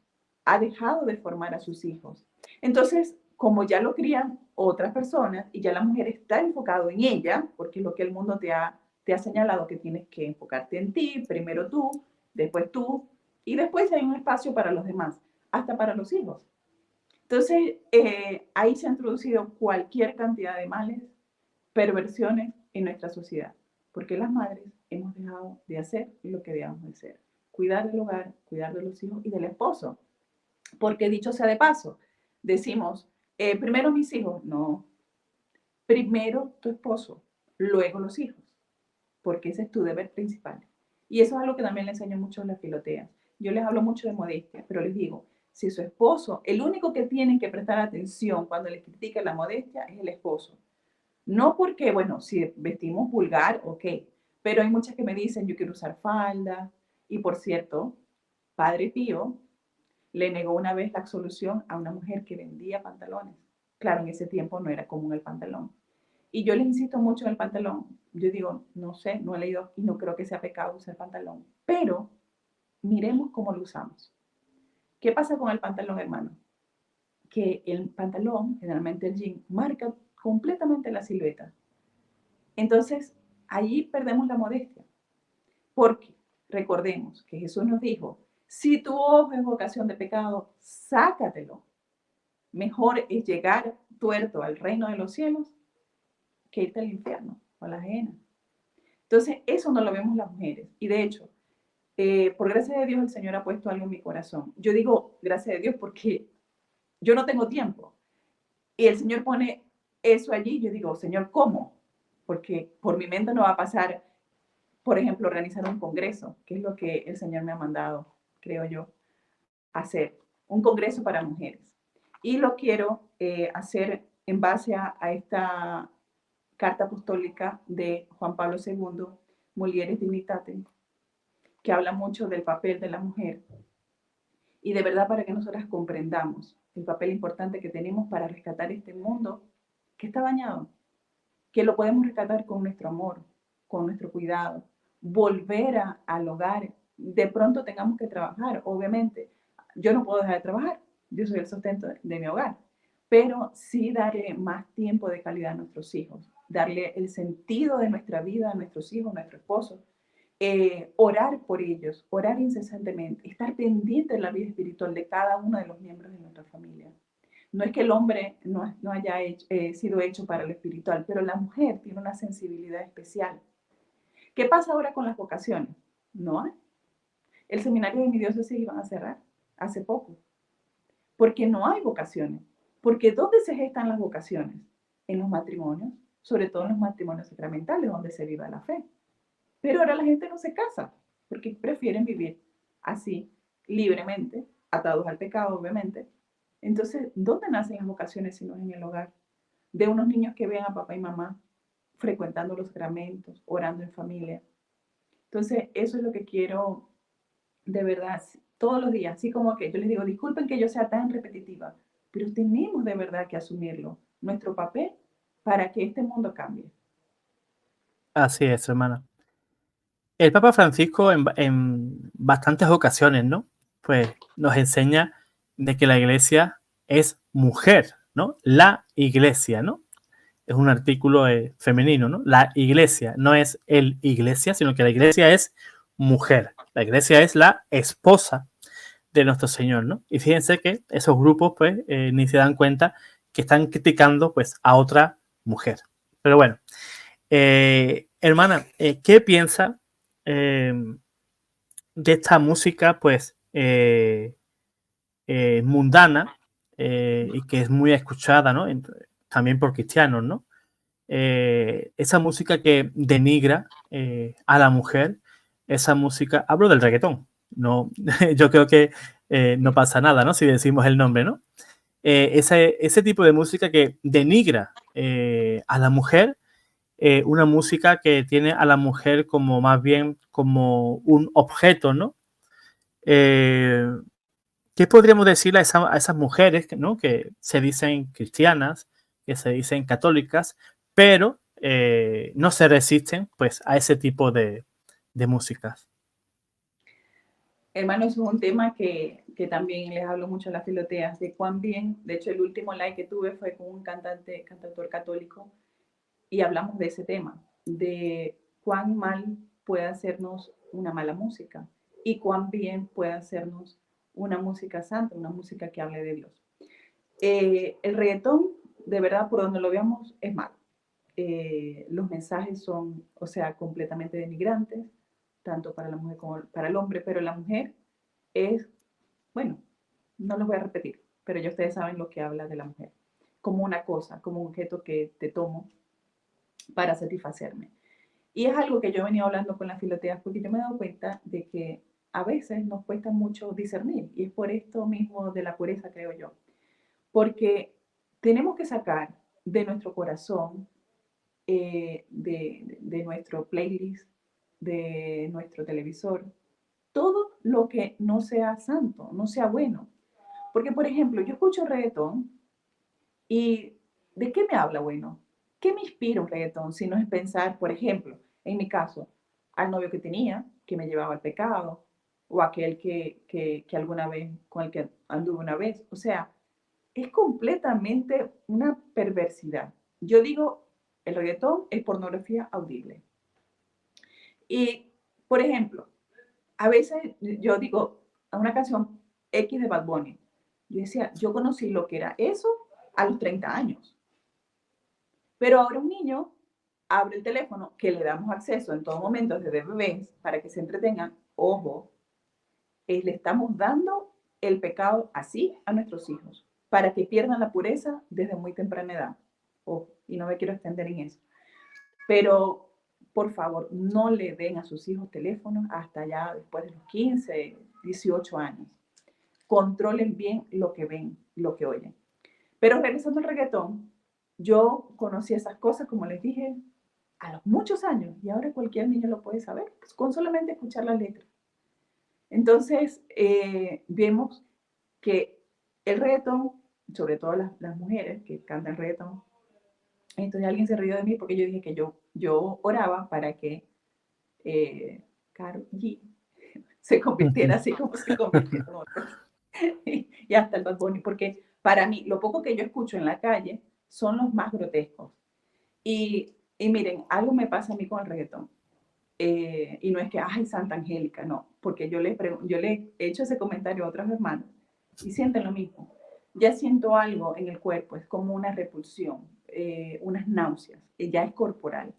Speaker 2: ha dejado de formar a sus hijos. Entonces, como ya lo crían otras personas y ya la mujer está enfocado en ella, porque es lo que el mundo te ha señalado que tienes que enfocarte en ti, primero tú, y después hay un espacio para los demás, hasta para los hijos. Entonces, ahí se ha introducido cualquier cantidad de males, perversiones en nuestra sociedad, porque las madres hemos dejado de hacer lo que debemos de hacer, cuidar del hogar, cuidar de los hijos y del esposo, porque dicho sea de paso, decimos, primero mis hijos, no, primero tu esposo, luego los hijos, porque ese es tu deber principal. Y eso es algo que también le enseño mucho a las filoteas. Yo les hablo mucho de modestia, pero les digo, si su esposo, el único que tienen que prestar atención cuando les critica la modestia es el esposo. No porque, bueno, si vestimos vulgar, ok, pero hay muchas que me dicen, yo quiero usar falda. Y por cierto, Padre Pío le negó una vez la absolución a una mujer que vendía pantalones. Claro, en ese tiempo no era común el pantalón. Y yo les insisto mucho en el pantalón. Yo digo, no sé, no he leído y no creo que sea pecado usar pantalón. Pero miremos cómo lo usamos. ¿Qué pasa con el pantalón, hermano? Que el pantalón, generalmente el jean, marca completamente la silueta. Entonces, allí perdemos la modestia. Porque recordemos que Jesús nos dijo, si tu ojo es vocación de pecado, sácatelo. Mejor es llegar tuerto al reino de los cielos que irte al infierno o a la ajena. Entonces, eso no lo vemos las mujeres. Y de hecho, por gracia de Dios, el Señor ha puesto algo en mi corazón. Yo digo gracias de Dios porque yo no tengo tiempo. Y el Señor pone eso allí. Yo digo, Señor, ¿cómo? Porque por mi mente no va a pasar, por ejemplo, organizar un congreso, que es lo que el Señor me ha mandado, creo yo, hacer. Un congreso para mujeres. Y lo quiero hacer en base a esta carta apostólica de Juan Pablo II, Mulieres Dignitatem, que habla mucho del papel de la mujer y de verdad para que nosotras comprendamos el papel importante que tenemos para rescatar este mundo que está dañado, que lo podemos rescatar con nuestro amor, con nuestro cuidado, volver al hogar. De pronto tengamos que trabajar, obviamente. Yo no puedo dejar de trabajar, yo soy el sustento de mi hogar, pero sí darle más tiempo de calidad a nuestros hijos, darle el sentido de nuestra vida a nuestros hijos, a nuestro esposo, orar por ellos, orar incesantemente, estar pendiente de la vida espiritual de cada uno de los miembros de nuestra familia. No es que el hombre no haya sido hecho para lo espiritual, pero la mujer tiene una sensibilidad especial. ¿Qué pasa ahora con las vocaciones? No hay. El seminario de mi diócesis iban a cerrar hace poco, porque no hay vocaciones. Porque ¿dónde se gestan las vocaciones? En los matrimonios, sobre todo en los matrimonios sacramentales, donde se viva la fe. Pero ahora la gente no se casa, porque prefieren vivir así, libremente, atados al pecado, obviamente. Entonces, ¿dónde nacen las vocaciones si no es en el hogar? De unos niños que vean a papá y mamá frecuentando los sacramentos, orando en familia. Entonces, eso es lo que quiero de verdad, todos los días, así como que yo les digo, disculpen que yo sea tan repetitiva, pero tenemos de verdad que asumirlo, nuestro papel, para que este mundo cambie.
Speaker 1: Así es, hermana. El Papa Francisco en bastantes ocasiones, ¿no? Pues nos enseña de que la iglesia es mujer, ¿no? La iglesia, ¿no? Es un artículo femenino, ¿no? La iglesia no es el iglesia, sino que la iglesia es mujer. La iglesia es la esposa de nuestro Señor, ¿no? Y fíjense que esos grupos, pues, ni se dan cuenta que están criticando, pues, a otra mujer. Pero bueno, hermana, ¿qué piensa de esta música, pues, mundana y que es muy escuchada, ¿no? También por cristianos, ¿no? Esa música que denigra a la mujer, esa música, hablo del reggaetón, no, yo creo que no pasa nada, ¿no? Si decimos el nombre, ¿no? Ese tipo de música que denigra a la mujer, una música que tiene a la mujer como más bien como un objeto, ¿no? ¿Qué podríamos decirle a esas mujeres, ¿no? Que se dicen cristianas, que se dicen católicas, pero no se resisten pues a ese tipo de músicas.
Speaker 2: Hermano, eso es un tema que también les hablo mucho a las filoteas, de cuán bien, de hecho el último live que tuve fue con un cantautor católico, y hablamos de ese tema, de cuán mal puede hacernos una mala música y cuán bien puede hacernos una música santa, una música que hable de Dios. El reggaetón, de verdad, por donde lo veamos, es malo. Los mensajes son, o sea, completamente denigrantes, tanto para la mujer como para el hombre, pero la mujer es, bueno, no los voy a repetir, pero ya ustedes saben lo que habla de la mujer, como una cosa, como un objeto que te tomo para satisfacerme. Y es algo que yo venía hablando con las filoteas porque yo me he dado cuenta de que a veces nos cuesta mucho discernir y es por esto mismo de la pureza, creo yo, porque tenemos que sacar de nuestro corazón, de nuestro playlist, de nuestro televisor, todo lo que no sea santo, no sea bueno. Porque, por ejemplo, yo escucho reggaetón y ¿de qué me habla bueno? ¿Qué me inspira un reggaetón? Si no es pensar, por ejemplo, en mi caso, al novio que tenía, que me llevaba al pecado, o aquel que alguna vez, con el que anduve una vez. O sea, es completamente una perversidad. Yo digo, el reggaetón es pornografía audible. Y, por ejemplo, a veces yo digo, a una canción X de Bad Bunny, yo decía, yo conocí lo que era eso a los 30 años. Pero ahora un niño abre el teléfono, que le damos acceso en todo momento desde bebés para que se entretengan. Ojo, le estamos dando el pecado así a nuestros hijos, para que pierdan la pureza desde muy temprana edad. Ojo, y no me quiero extender en eso. Pero, por favor, no le den a sus hijos teléfonos hasta ya después de los 15, 18 años. Controlen bien lo que ven, lo que oyen. Pero regresando al reggaetón, yo conocí esas cosas, como les dije, a los muchos años, y ahora cualquier niño lo puede saber, pues, con solamente escuchar la letra. Entonces, vemos que el reggaetón, sobre todo las mujeres que cantan reggaetón, entonces alguien se rió de mí porque yo dije que yo oraba para que Karol G se convirtiera así como se convirtieron otros. Y hasta el Bad Bunny, porque para mí, lo poco que yo escucho en la calle son los más grotescos. Y miren, algo me pasa a mí con el reggaetón. Y no es que, ay, Santa Angélica, no, porque yo le he hecho ese comentario a otras hermanas y sienten lo mismo. Ya siento algo en el cuerpo, es como una repulsión, unas náuseas, ya es corporal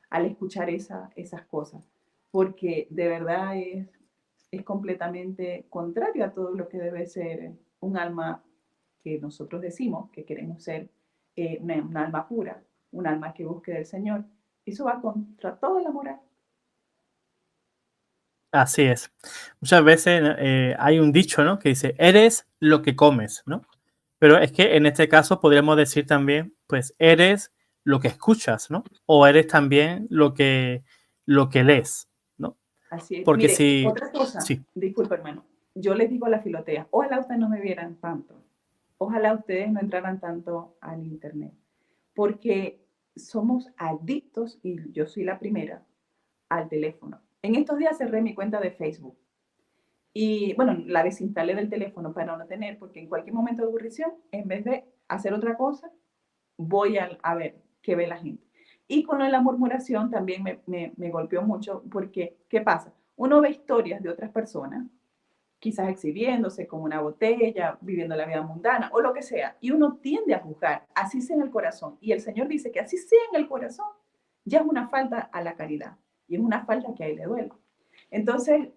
Speaker 2: al escuchar esas cosas, porque de verdad es completamente contrario a todo lo que debe ser un alma que nosotros decimos que queremos ser, un alma pura, un alma que busque del Señor. Eso va contra toda la moral.
Speaker 1: Así es. Muchas veces hay un dicho, ¿no? Que dice, eres lo que comes, ¿no? Pero es que en este caso podríamos decir también, pues eres lo que escuchas, ¿no? O eres también lo que lees, ¿no?
Speaker 2: Así es.
Speaker 1: Porque
Speaker 2: Mire,
Speaker 1: si,
Speaker 2: otra cosa,
Speaker 1: sí,
Speaker 2: disculpa hermano, yo les digo a la filotea, ojalá ustedes no me vieran tanto, ojalá ustedes no entraran tanto al internet, porque somos adictos, y yo soy la primera, al teléfono. En estos días cerré mi cuenta de Facebook y, bueno, la desinstalé del teléfono para no tener, porque en cualquier momento de aburrición, en vez de hacer otra cosa, voy a ver qué ve la gente. Y con la murmuración también me golpeó mucho porque, ¿qué pasa? Uno ve historias de otras personas, quizás exhibiéndose con una botella, viviendo la vida mundana o lo que sea, y uno tiende a juzgar, así sea en el corazón. Y el Señor dice que así sea en el corazón, ya es una falta a la caridad y es una falta que a Él le duele. Entonces,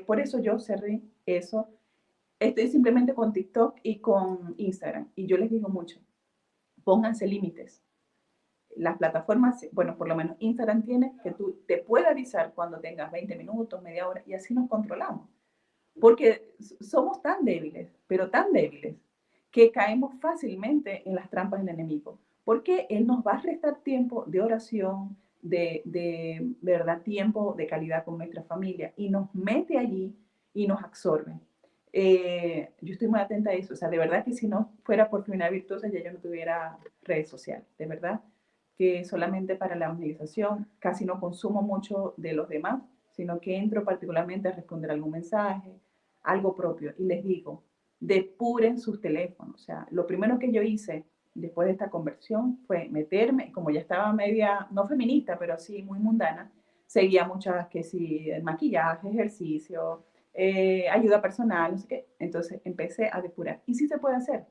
Speaker 2: por eso yo cerré eso. Estoy simplemente con TikTok y con Instagram. Y yo les digo mucho, pónganse límites. Las plataformas, bueno, por lo menos Instagram tiene que tú te puede avisar cuando tengas 20 minutos, media hora, y así nos controlamos. Porque somos tan débiles, pero tan débiles, que caemos fácilmente en las trampas del enemigo. Porque él nos va a restar tiempo de oración, de verdad, tiempo de calidad con nuestra familia, y nos mete allí y nos absorbe. Yo estoy muy atenta a eso. O sea, de verdad que si no fuera por Feminidad Virtuosa, ya yo no tuviera redes sociales. De verdad que solamente para la evangelización casi no consumo mucho de los demás, sino que entro particularmente a responder algún mensaje, algo propio. Y les digo, depuren sus teléfonos. O sea, lo primero que yo hice después de esta conversión fue meterme, como ya estaba media, no feminista, pero sí muy mundana, seguía muchas que sí, maquillaje, ejercicio, ayuda personal, no sé qué. Entonces empecé a depurar. Y sí se puede hacer.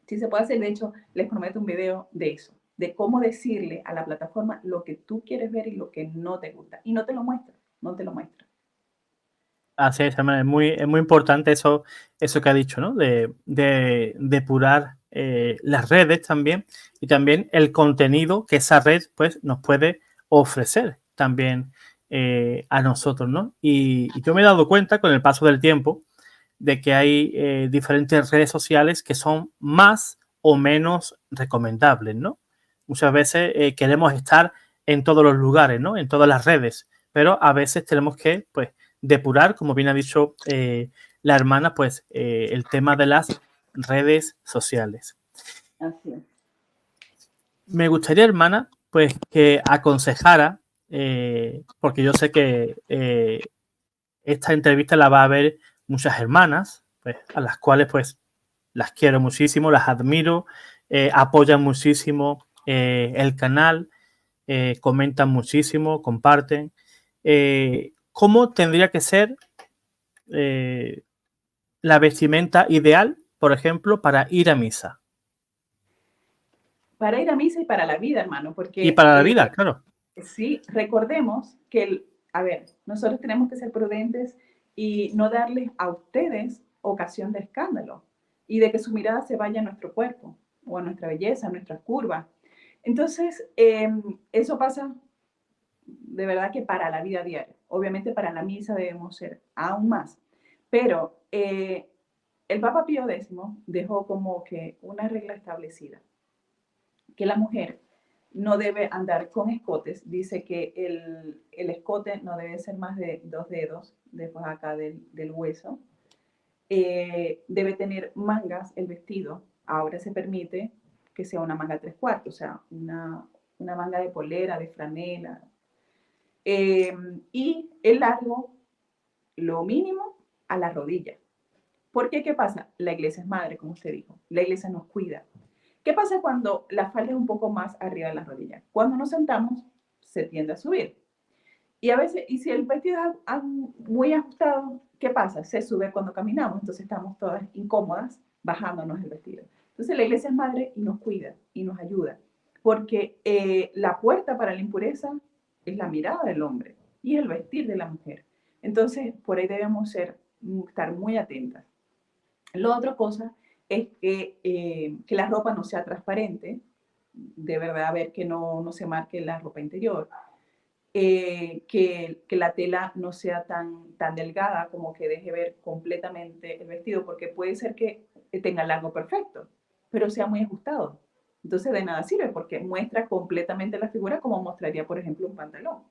Speaker 2: Sí se puede hacer. De hecho, les prometo un video de eso, de cómo decirle a la plataforma lo que tú quieres ver y lo que no te gusta. Y no te lo muestra, no te lo muestra.
Speaker 1: Así es muy importante eso que ha dicho, ¿no? De depurar las redes también y también el contenido que esa red pues, nos puede ofrecer también a nosotros, ¿no? Y yo me he dado cuenta con el paso del tiempo de que hay diferentes redes sociales que son más o menos recomendables, ¿no? Muchas veces queremos estar en todos los lugares, ¿no? En todas las redes, pero a veces tenemos que, pues, depurar, como bien ha dicho la hermana, pues, el tema de las redes sociales.
Speaker 2: Así es.
Speaker 1: Me gustaría, hermana, pues, que aconsejara, porque yo sé que esta entrevista la va a ver muchas hermanas, pues, a las cuales pues las quiero muchísimo, las admiro, apoyan muchísimo el canal, comentan muchísimo, comparten. ¿Cómo tendría que ser la vestimenta ideal, por ejemplo, para ir a misa?
Speaker 2: Para ir a misa y para la vida, hermano,
Speaker 1: Y
Speaker 2: porque
Speaker 1: para la vida, claro.
Speaker 2: sí, recordemos que, a ver, nosotros tenemos que ser prudentes y no darles a ustedes ocasión de escándalo y de que su mirada se vaya a nuestro cuerpo o a nuestra belleza, a nuestras curvas. Entonces, eso pasa de verdad que para la vida diaria. Obviamente para la misa debemos ser aún más. Pero el Papa Pío X dejó como que una regla establecida, que la mujer no debe andar con escotes. Dice que el escote no debe ser más de 2 dedos, después acá del hueso. Debe tener mangas el vestido. Ahora se permite que sea una manga 3/4, o sea, una manga de polera, de franela. Y el largo, lo mínimo, a la rodilla. Porque, ¿qué pasa? La iglesia es madre, como usted dijo. La iglesia nos cuida. ¿Qué pasa cuando la falda es un poco más arriba de la rodilla? Cuando nos sentamos, se tiende a subir. Y a veces, y si el vestido es muy ajustado, ¿qué pasa? Se sube cuando caminamos, entonces estamos todas incómodas bajándonos el vestido. Entonces la iglesia es madre y nos cuida y nos ayuda, porque la puerta para la impureza es la mirada del hombre y el vestir de la mujer. Entonces, por ahí debemos estar muy atentas. La otra cosa es que la ropa no sea transparente, de verdad ver que no se marque la ropa interior, que la tela no sea tan delgada como que deje ver completamente el vestido, porque puede ser que tenga largo perfecto, pero sea muy ajustado. Entonces de nada sirve porque muestra completamente la figura como mostraría, por ejemplo, un pantalón.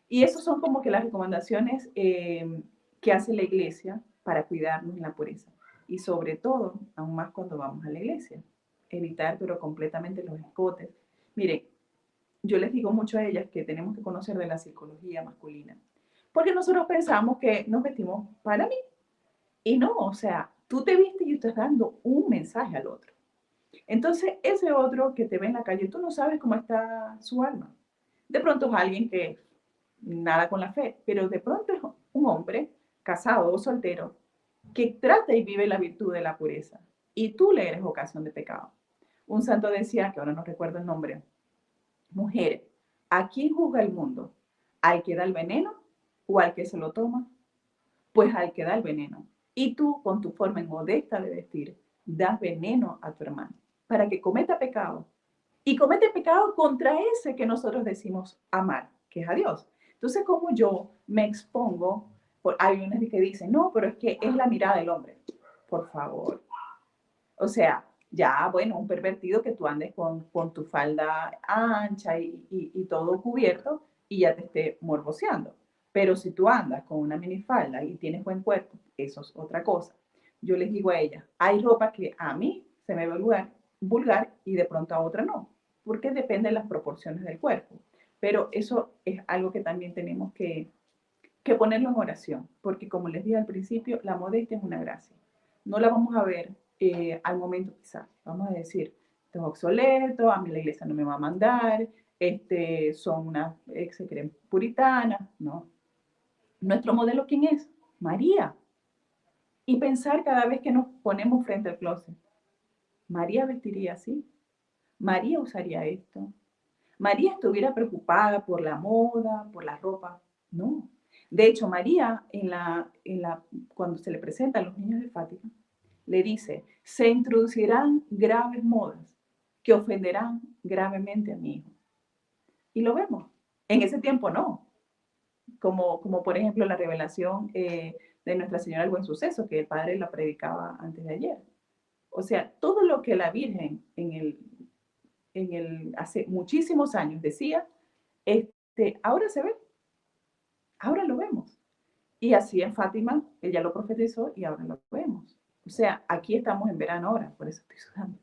Speaker 2: Y esas son como que las recomendaciones que hace la iglesia para cuidarnos en la pureza. Y sobre todo, aún más cuando vamos a la iglesia, evitar pero completamente los escotes. Miren, yo les digo mucho a ellas que tenemos que conocer de la psicología masculina, porque nosotros pensamos que nos vestimos para mí y no, o sea, tú te viste y estás dando un mensaje al otro. Entonces, ese otro que te ve en la calle, tú no sabes cómo está su alma. De pronto es alguien que nada con la fe, pero de pronto es un hombre casado o soltero que trata y vive la virtud de la pureza y tú le eres ocasión de pecado. Un santo decía, que ahora no recuerdo el nombre, mujer, ¿a quién juzga el mundo? ¿Al que da el veneno o al que se lo toma? Pues al que da el veneno. Y tú, con tu forma modesta de vestir, das veneno a tu hermano para que cometa pecado. Y comete pecado contra ese que nosotros decimos amar, que es a Dios. Entonces, como yo me expongo, hay unos que dicen, no, pero es que es la mirada del hombre. Por favor. O sea, ya, bueno, un pervertido que tú andes con tu falda ancha y todo cubierto y ya te esté morboseando. Pero si tú andas con una minifalda y tienes buen cuerpo, eso es otra cosa. Yo les digo a ella, hay ropa que a mí se me ve vulgar y de pronto a otra no, porque depende de las proporciones del cuerpo. Pero eso es algo que también tenemos que ponerlo en oración, porque como les dije al principio, la modestia es una gracia. No la vamos a ver al momento quizás. Vamos a decir, esto es obsoleto, a mí la iglesia no me va a mandar, son unas se creen puritanas, ¿no? Nuestro modelo, ¿quién es? María. Y pensar cada vez que nos ponemos frente al closet, María vestiría así, María usaría esto, María estuviera preocupada por la moda, por la ropa. No. De hecho, María, cuando se le presenta a los niños de Fátima, le dice, se introducirán graves modas que ofenderán gravemente a mi hijo. Y lo vemos. En ese tiempo no. Como por ejemplo la revelación de Nuestra Señora del Buen Suceso, que el padre la predicaba antes de ayer. O sea, todo lo que la Virgen hace muchísimos años decía, ahora se ve, ahora lo vemos. Y así en Fátima, ella lo profetizó y ahora lo vemos. O sea, aquí estamos en verano ahora, por eso estoy sudando.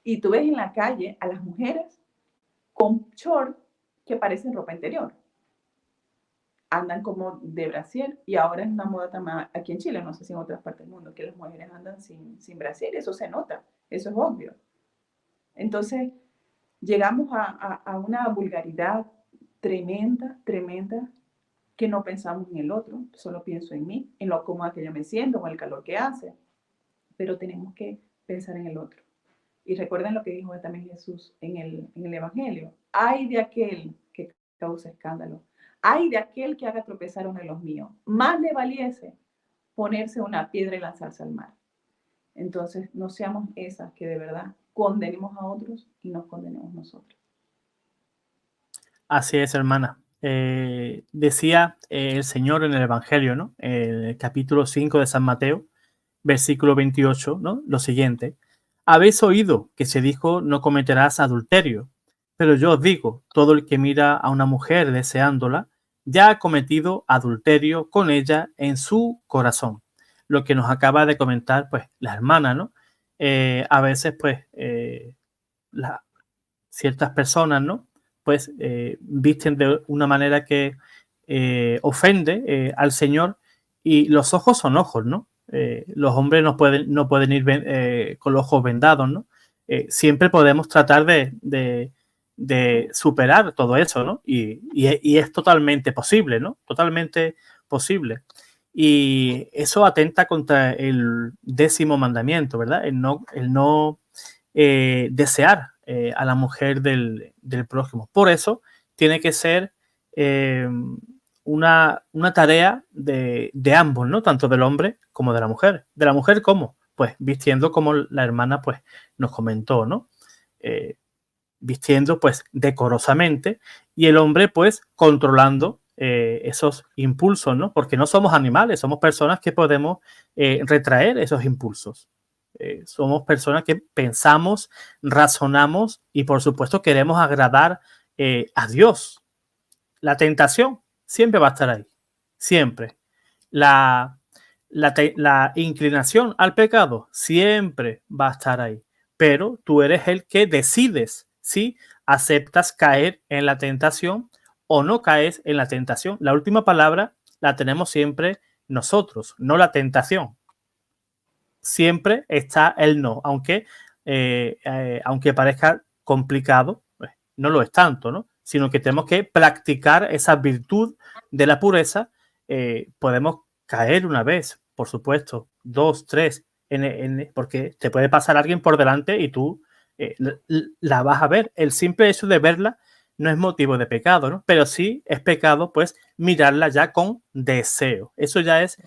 Speaker 2: Y tú ves en la calle a las mujeres con short que parecen ropa interior. Andan como de brasier y ahora es una moda también aquí en Chile, no sé si en otras partes del mundo, que las mujeres andan sin brasier, eso se nota, eso es obvio. Entonces, llegamos a una vulgaridad tremenda, tremenda, que no pensamos en el otro, solo pienso en mí, en lo cómoda que yo me siento, en el calor que hace, pero tenemos que pensar en el otro. Y recuerden lo que dijo también Jesús en el Evangelio, ay de aquel que causa escándalo, ay de aquel que haga tropezar a uno de los míos, más le valiese ponerse una piedra y lanzarse al mar. Entonces, no seamos esas que de verdad condenemos a otros y nos condenemos nosotros.
Speaker 1: Así es, hermana. Decía el Señor en el Evangelio, ¿no? En el capítulo 5 de San Mateo, versículo 28, ¿no? Lo siguiente. Habéis oído que se dijo no cometerás adulterio, pero yo os digo, todo el que mira a una mujer deseándola, ya ha cometido adulterio con ella en su corazón. Lo que nos acaba de comentar, pues, la hermana, ¿no? A veces, pues, ciertas personas, ¿no? Pues visten de una manera que ofende al Señor y los ojos son ojos, ¿no? Los hombres no pueden ir con los ojos vendados, ¿no? Siempre podemos tratar de superar todo eso, ¿no? Y es totalmente posible, ¿no? Totalmente posible. Y eso atenta contra el 10º mandamiento, ¿verdad? El no desear a la mujer del prójimo. Por eso tiene que ser una tarea de ambos, ¿no? Tanto del hombre como de la mujer. ¿De la mujer cómo? Pues vistiendo como la hermana pues nos comentó, ¿no? Vistiendo pues decorosamente y el hombre pues controlando esos impulsos, ¿no? Porque no somos animales, somos personas que podemos retraer esos impulsos. Somos personas que pensamos, razonamos y por supuesto queremos agradar a Dios. La tentación siempre va a estar ahí, siempre. La inclinación al pecado siempre va a estar ahí, pero tú eres el que decides si aceptas caer en la tentación o no caes en la tentación. La última palabra la tenemos siempre nosotros, no la tentación. Siempre está el no, aunque parezca complicado, pues, no lo es tanto, ¿no? Sino que tenemos que practicar esa virtud de la pureza. Podemos caer una vez, por supuesto, 2, 3, porque te puede pasar alguien por delante y tú la vas a ver. El simple hecho de verla no es motivo de pecado, ¿no? Pero sí es pecado, pues, mirarla ya con deseo. Eso ya es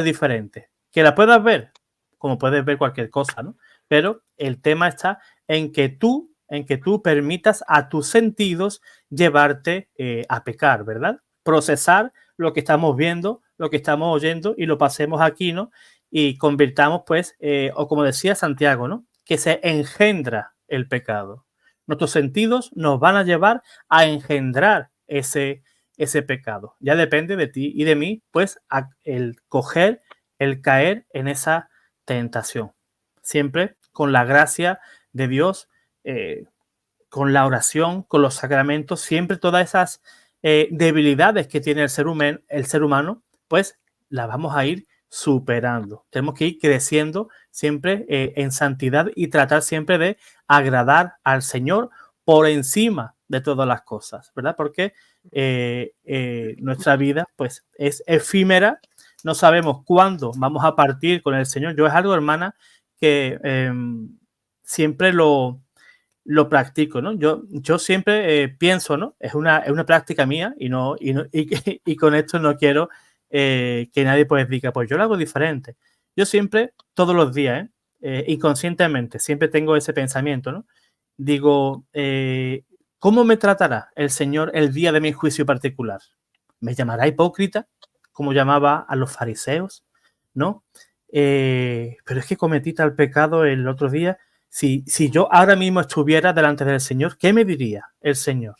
Speaker 1: diferente. Que la puedas ver, como puedes ver cualquier cosa, ¿no? Pero el tema está en que tú permitas a tus sentidos llevarte a pecar, ¿verdad? Procesar lo que estamos viendo, lo que estamos oyendo y lo pasemos aquí, ¿no? Y convirtamos, pues, o como decía Santiago, ¿no? Que se engendra el pecado. Nuestros sentidos nos van a llevar a engendrar ese ese pecado. Ya depende de ti y de mí, pues, el coger, el caer en esa tentación. Siempre con la gracia de Dios, con la oración, con los sacramentos, siempre todas esas debilidades que tiene el ser humano, pues las vamos a ir superando. Tenemos que ir creciendo siempre en santidad y tratar siempre de agradar al Señor por encima de todas las cosas, ¿verdad? Porque nuestra vida pues es efímera, no sabemos cuándo vamos a partir con el Señor. Yo es algo, hermana, que siempre lo practico, ¿no? Yo siempre pienso, ¿no? Es una práctica mía y con esto no quiero que nadie pues diga, pues yo lo hago diferente. Yo siempre, todos los días, inconscientemente, siempre tengo ese pensamiento, ¿no? Digo, ¿cómo me tratará el Señor el día de mi juicio particular? ¿Me llamará hipócrita, como llamaba a los fariseos? ¿No? Pero es que cometí tal pecado el otro día. Si yo ahora mismo estuviera delante del Señor, ¿qué me diría el Señor?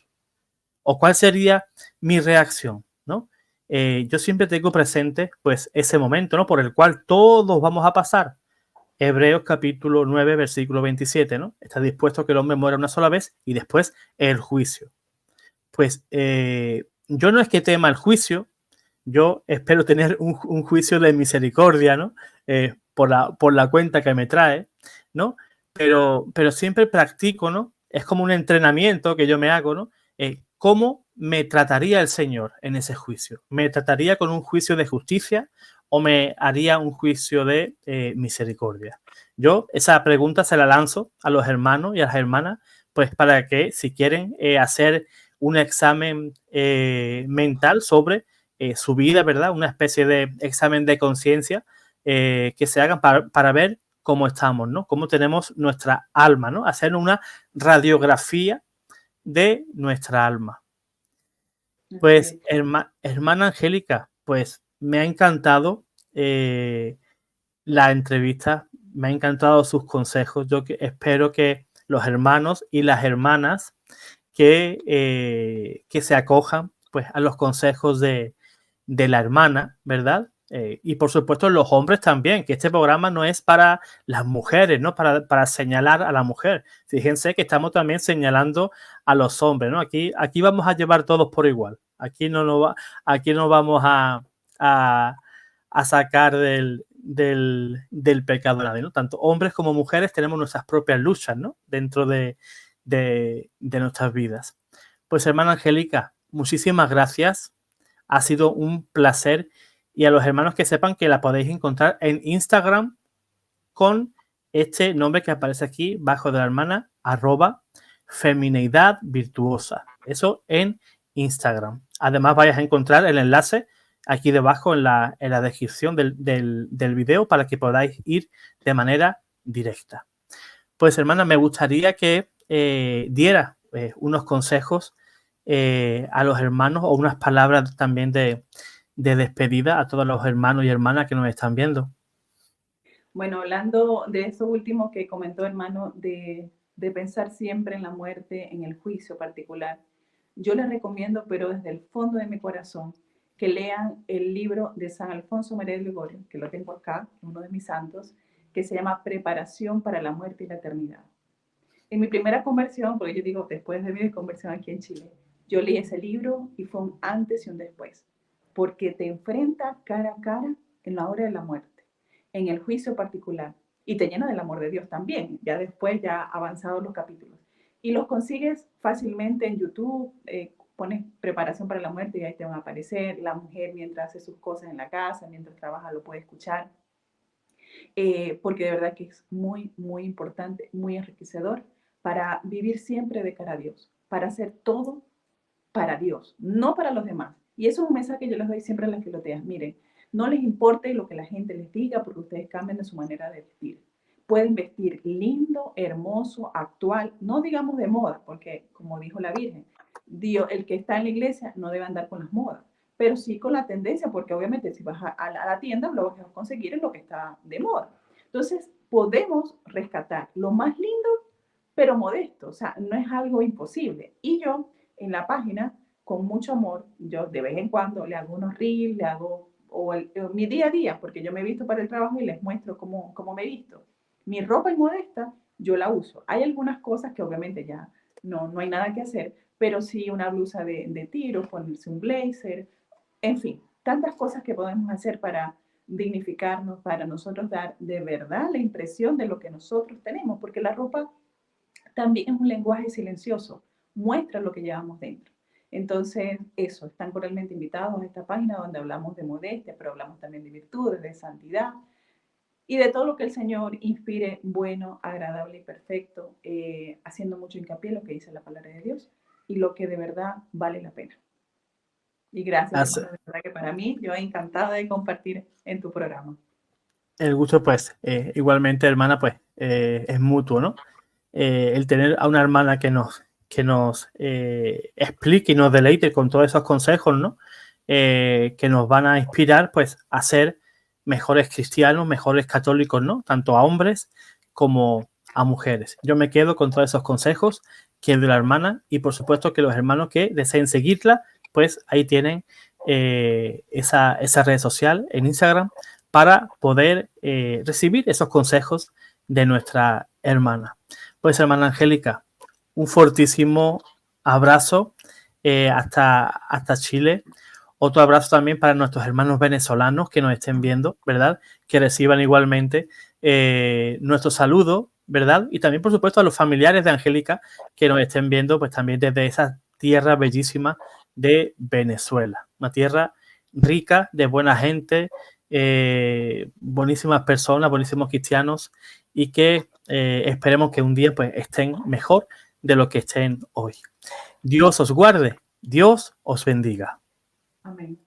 Speaker 1: ¿O cuál sería mi reacción? ¿No? Yo siempre tengo presente pues ese momento, ¿no? Por el cual todos vamos a pasar. Hebreos capítulo 9, versículo 27, ¿no? Está dispuesto que el hombre muera una sola vez y después el juicio. Pues yo no es que tema el juicio, yo espero tener un juicio de misericordia, ¿no? Por la cuenta que me trae, ¿no? Pero siempre practico, ¿no? Es como un entrenamiento que yo me hago, ¿no? ¿Cómo me trataría el Señor en ese juicio? ¿Me trataría con un juicio de justicia o me haría un juicio de misericordia? Yo esa pregunta se la lanzo a los hermanos y a las hermanas, pues para que si quieren hacer un examen mental sobre su vida, ¿verdad? Una especie de examen de conciencia que se hagan para ver cómo estamos, ¿no? Cómo tenemos nuestra alma, ¿no? Hacer una radiografía de nuestra alma. Pues, hermana Angélica, pues me ha encantado la entrevista, me ha encantado sus consejos. Yo espero que los hermanos y las hermanas que se acojan pues, a los consejos de la hermana, ¿verdad? Y por supuesto los hombres también, que este programa no es para las mujeres, ¿no? Para señalar a la mujer. Fíjense que estamos también señalando a los hombres, ¿no? Aquí vamos a llevar todos por igual. Aquí no vamos a sacar del pecado a nadie, ¿no? Tanto hombres como mujeres tenemos nuestras propias luchas, ¿no? Dentro de nuestras vidas. Pues hermana Angélica, muchísimas gracias. Ha sido un placer. Y a los hermanos que sepan que la podéis encontrar en Instagram con este nombre que aparece aquí bajo de la hermana, @femineidad virtuosa. Eso en Instagram. Además vais a encontrar el enlace aquí debajo en la descripción del video para que podáis ir de manera directa. Pues hermana, me gustaría que diera unos consejos a los hermanos o unas palabras también de despedida a todos los hermanos y hermanas que nos están viendo.
Speaker 2: Bueno, hablando de eso último que comentó hermano, de pensar siempre en la muerte, en el juicio particular, yo les recomiendo, pero desde el fondo de mi corazón, que lean el libro de San Alfonso María de Ligorio, que lo tengo acá, uno de mis santos, que se llama Preparación para la muerte y la eternidad. En mi primera conversión, porque yo digo, después de mi conversión aquí en Chile, yo leí ese libro y fue un antes y un después, porque te enfrenta cara a cara en la hora de la muerte, en el juicio particular, y te llena del amor de Dios también, ya después, ya avanzados los capítulos. Y los consigues fácilmente en YouTube, pones preparación para la muerte y ahí te van a aparecer. La mujer mientras hace sus cosas en la casa, mientras trabaja, lo puede escuchar. Porque de verdad que es muy, muy importante, muy enriquecedor para vivir siempre de cara a Dios, para hacer todo para Dios, no para los demás. Y eso es un mensaje que yo les doy siempre a las filoteas. Miren, no les importe lo que la gente les diga porque ustedes cambian de su manera de vestir. Pueden vestir lindo, hermoso, actual, no digamos de moda, porque como dijo la Virgen, Dios, el que está en la iglesia no debe andar con las modas, pero sí con la tendencia, porque obviamente si vas a la tienda lo vas a conseguir en lo que está de moda. Entonces, podemos rescatar lo más lindo, pero modesto, o sea, no es algo imposible. Y yo en la página con mucho amor. Yo de vez en cuando le hago unos reels, le hago mi día a día, porque yo me he visto para el trabajo y les muestro cómo me he visto. Mi ropa inmodesta, yo la uso. Hay algunas cosas que obviamente ya no hay nada que hacer, pero sí una blusa de tiro, ponerse un blazer, en fin, tantas cosas que podemos hacer para dignificarnos, para nosotros dar de verdad la impresión de lo que nosotros tenemos, porque la ropa también es un lenguaje silencioso, muestra lo que llevamos dentro. Entonces, eso, están cordialmente invitados a esta página donde hablamos de modestia, pero hablamos también de virtudes, de santidad y de todo lo que el Señor inspire bueno, agradable y perfecto, haciendo mucho hincapié en lo que dice la palabra de Dios y lo que de verdad vale la pena. Y gracias,
Speaker 1: Así-
Speaker 2: hermano, de verdad que para mí, yo encantada de compartir en tu programa.
Speaker 1: el gusto, pues, igualmente, hermana, pues, es mutuo, ¿no? El tener a una hermana que nos explique y nos deleite con todos esos consejos, ¿no? Que nos van a inspirar, pues, a ser mejores cristianos, mejores católicos, ¿no? Tanto a hombres como a mujeres. Yo me quedo con todos esos consejos que es de la hermana y, por supuesto, que los hermanos que deseen seguirla, pues, ahí tienen esa red social en Instagram para poder recibir esos consejos de nuestra hermana. Pues, hermana Angélica, un fortísimo abrazo hasta Chile. Otro abrazo también para nuestros hermanos venezolanos que nos estén viendo, ¿verdad? Que reciban igualmente nuestro saludo, ¿verdad? Y también, por supuesto, a los familiares de Angélica que nos estén viendo, pues también desde esa tierra bellísima de Venezuela. Una tierra rica, de buena gente, buenísimas personas, buenísimos cristianos y que esperemos que un día pues estén mejor de lo que estén hoy. Dios os guarde, Dios os bendiga.
Speaker 2: Amén.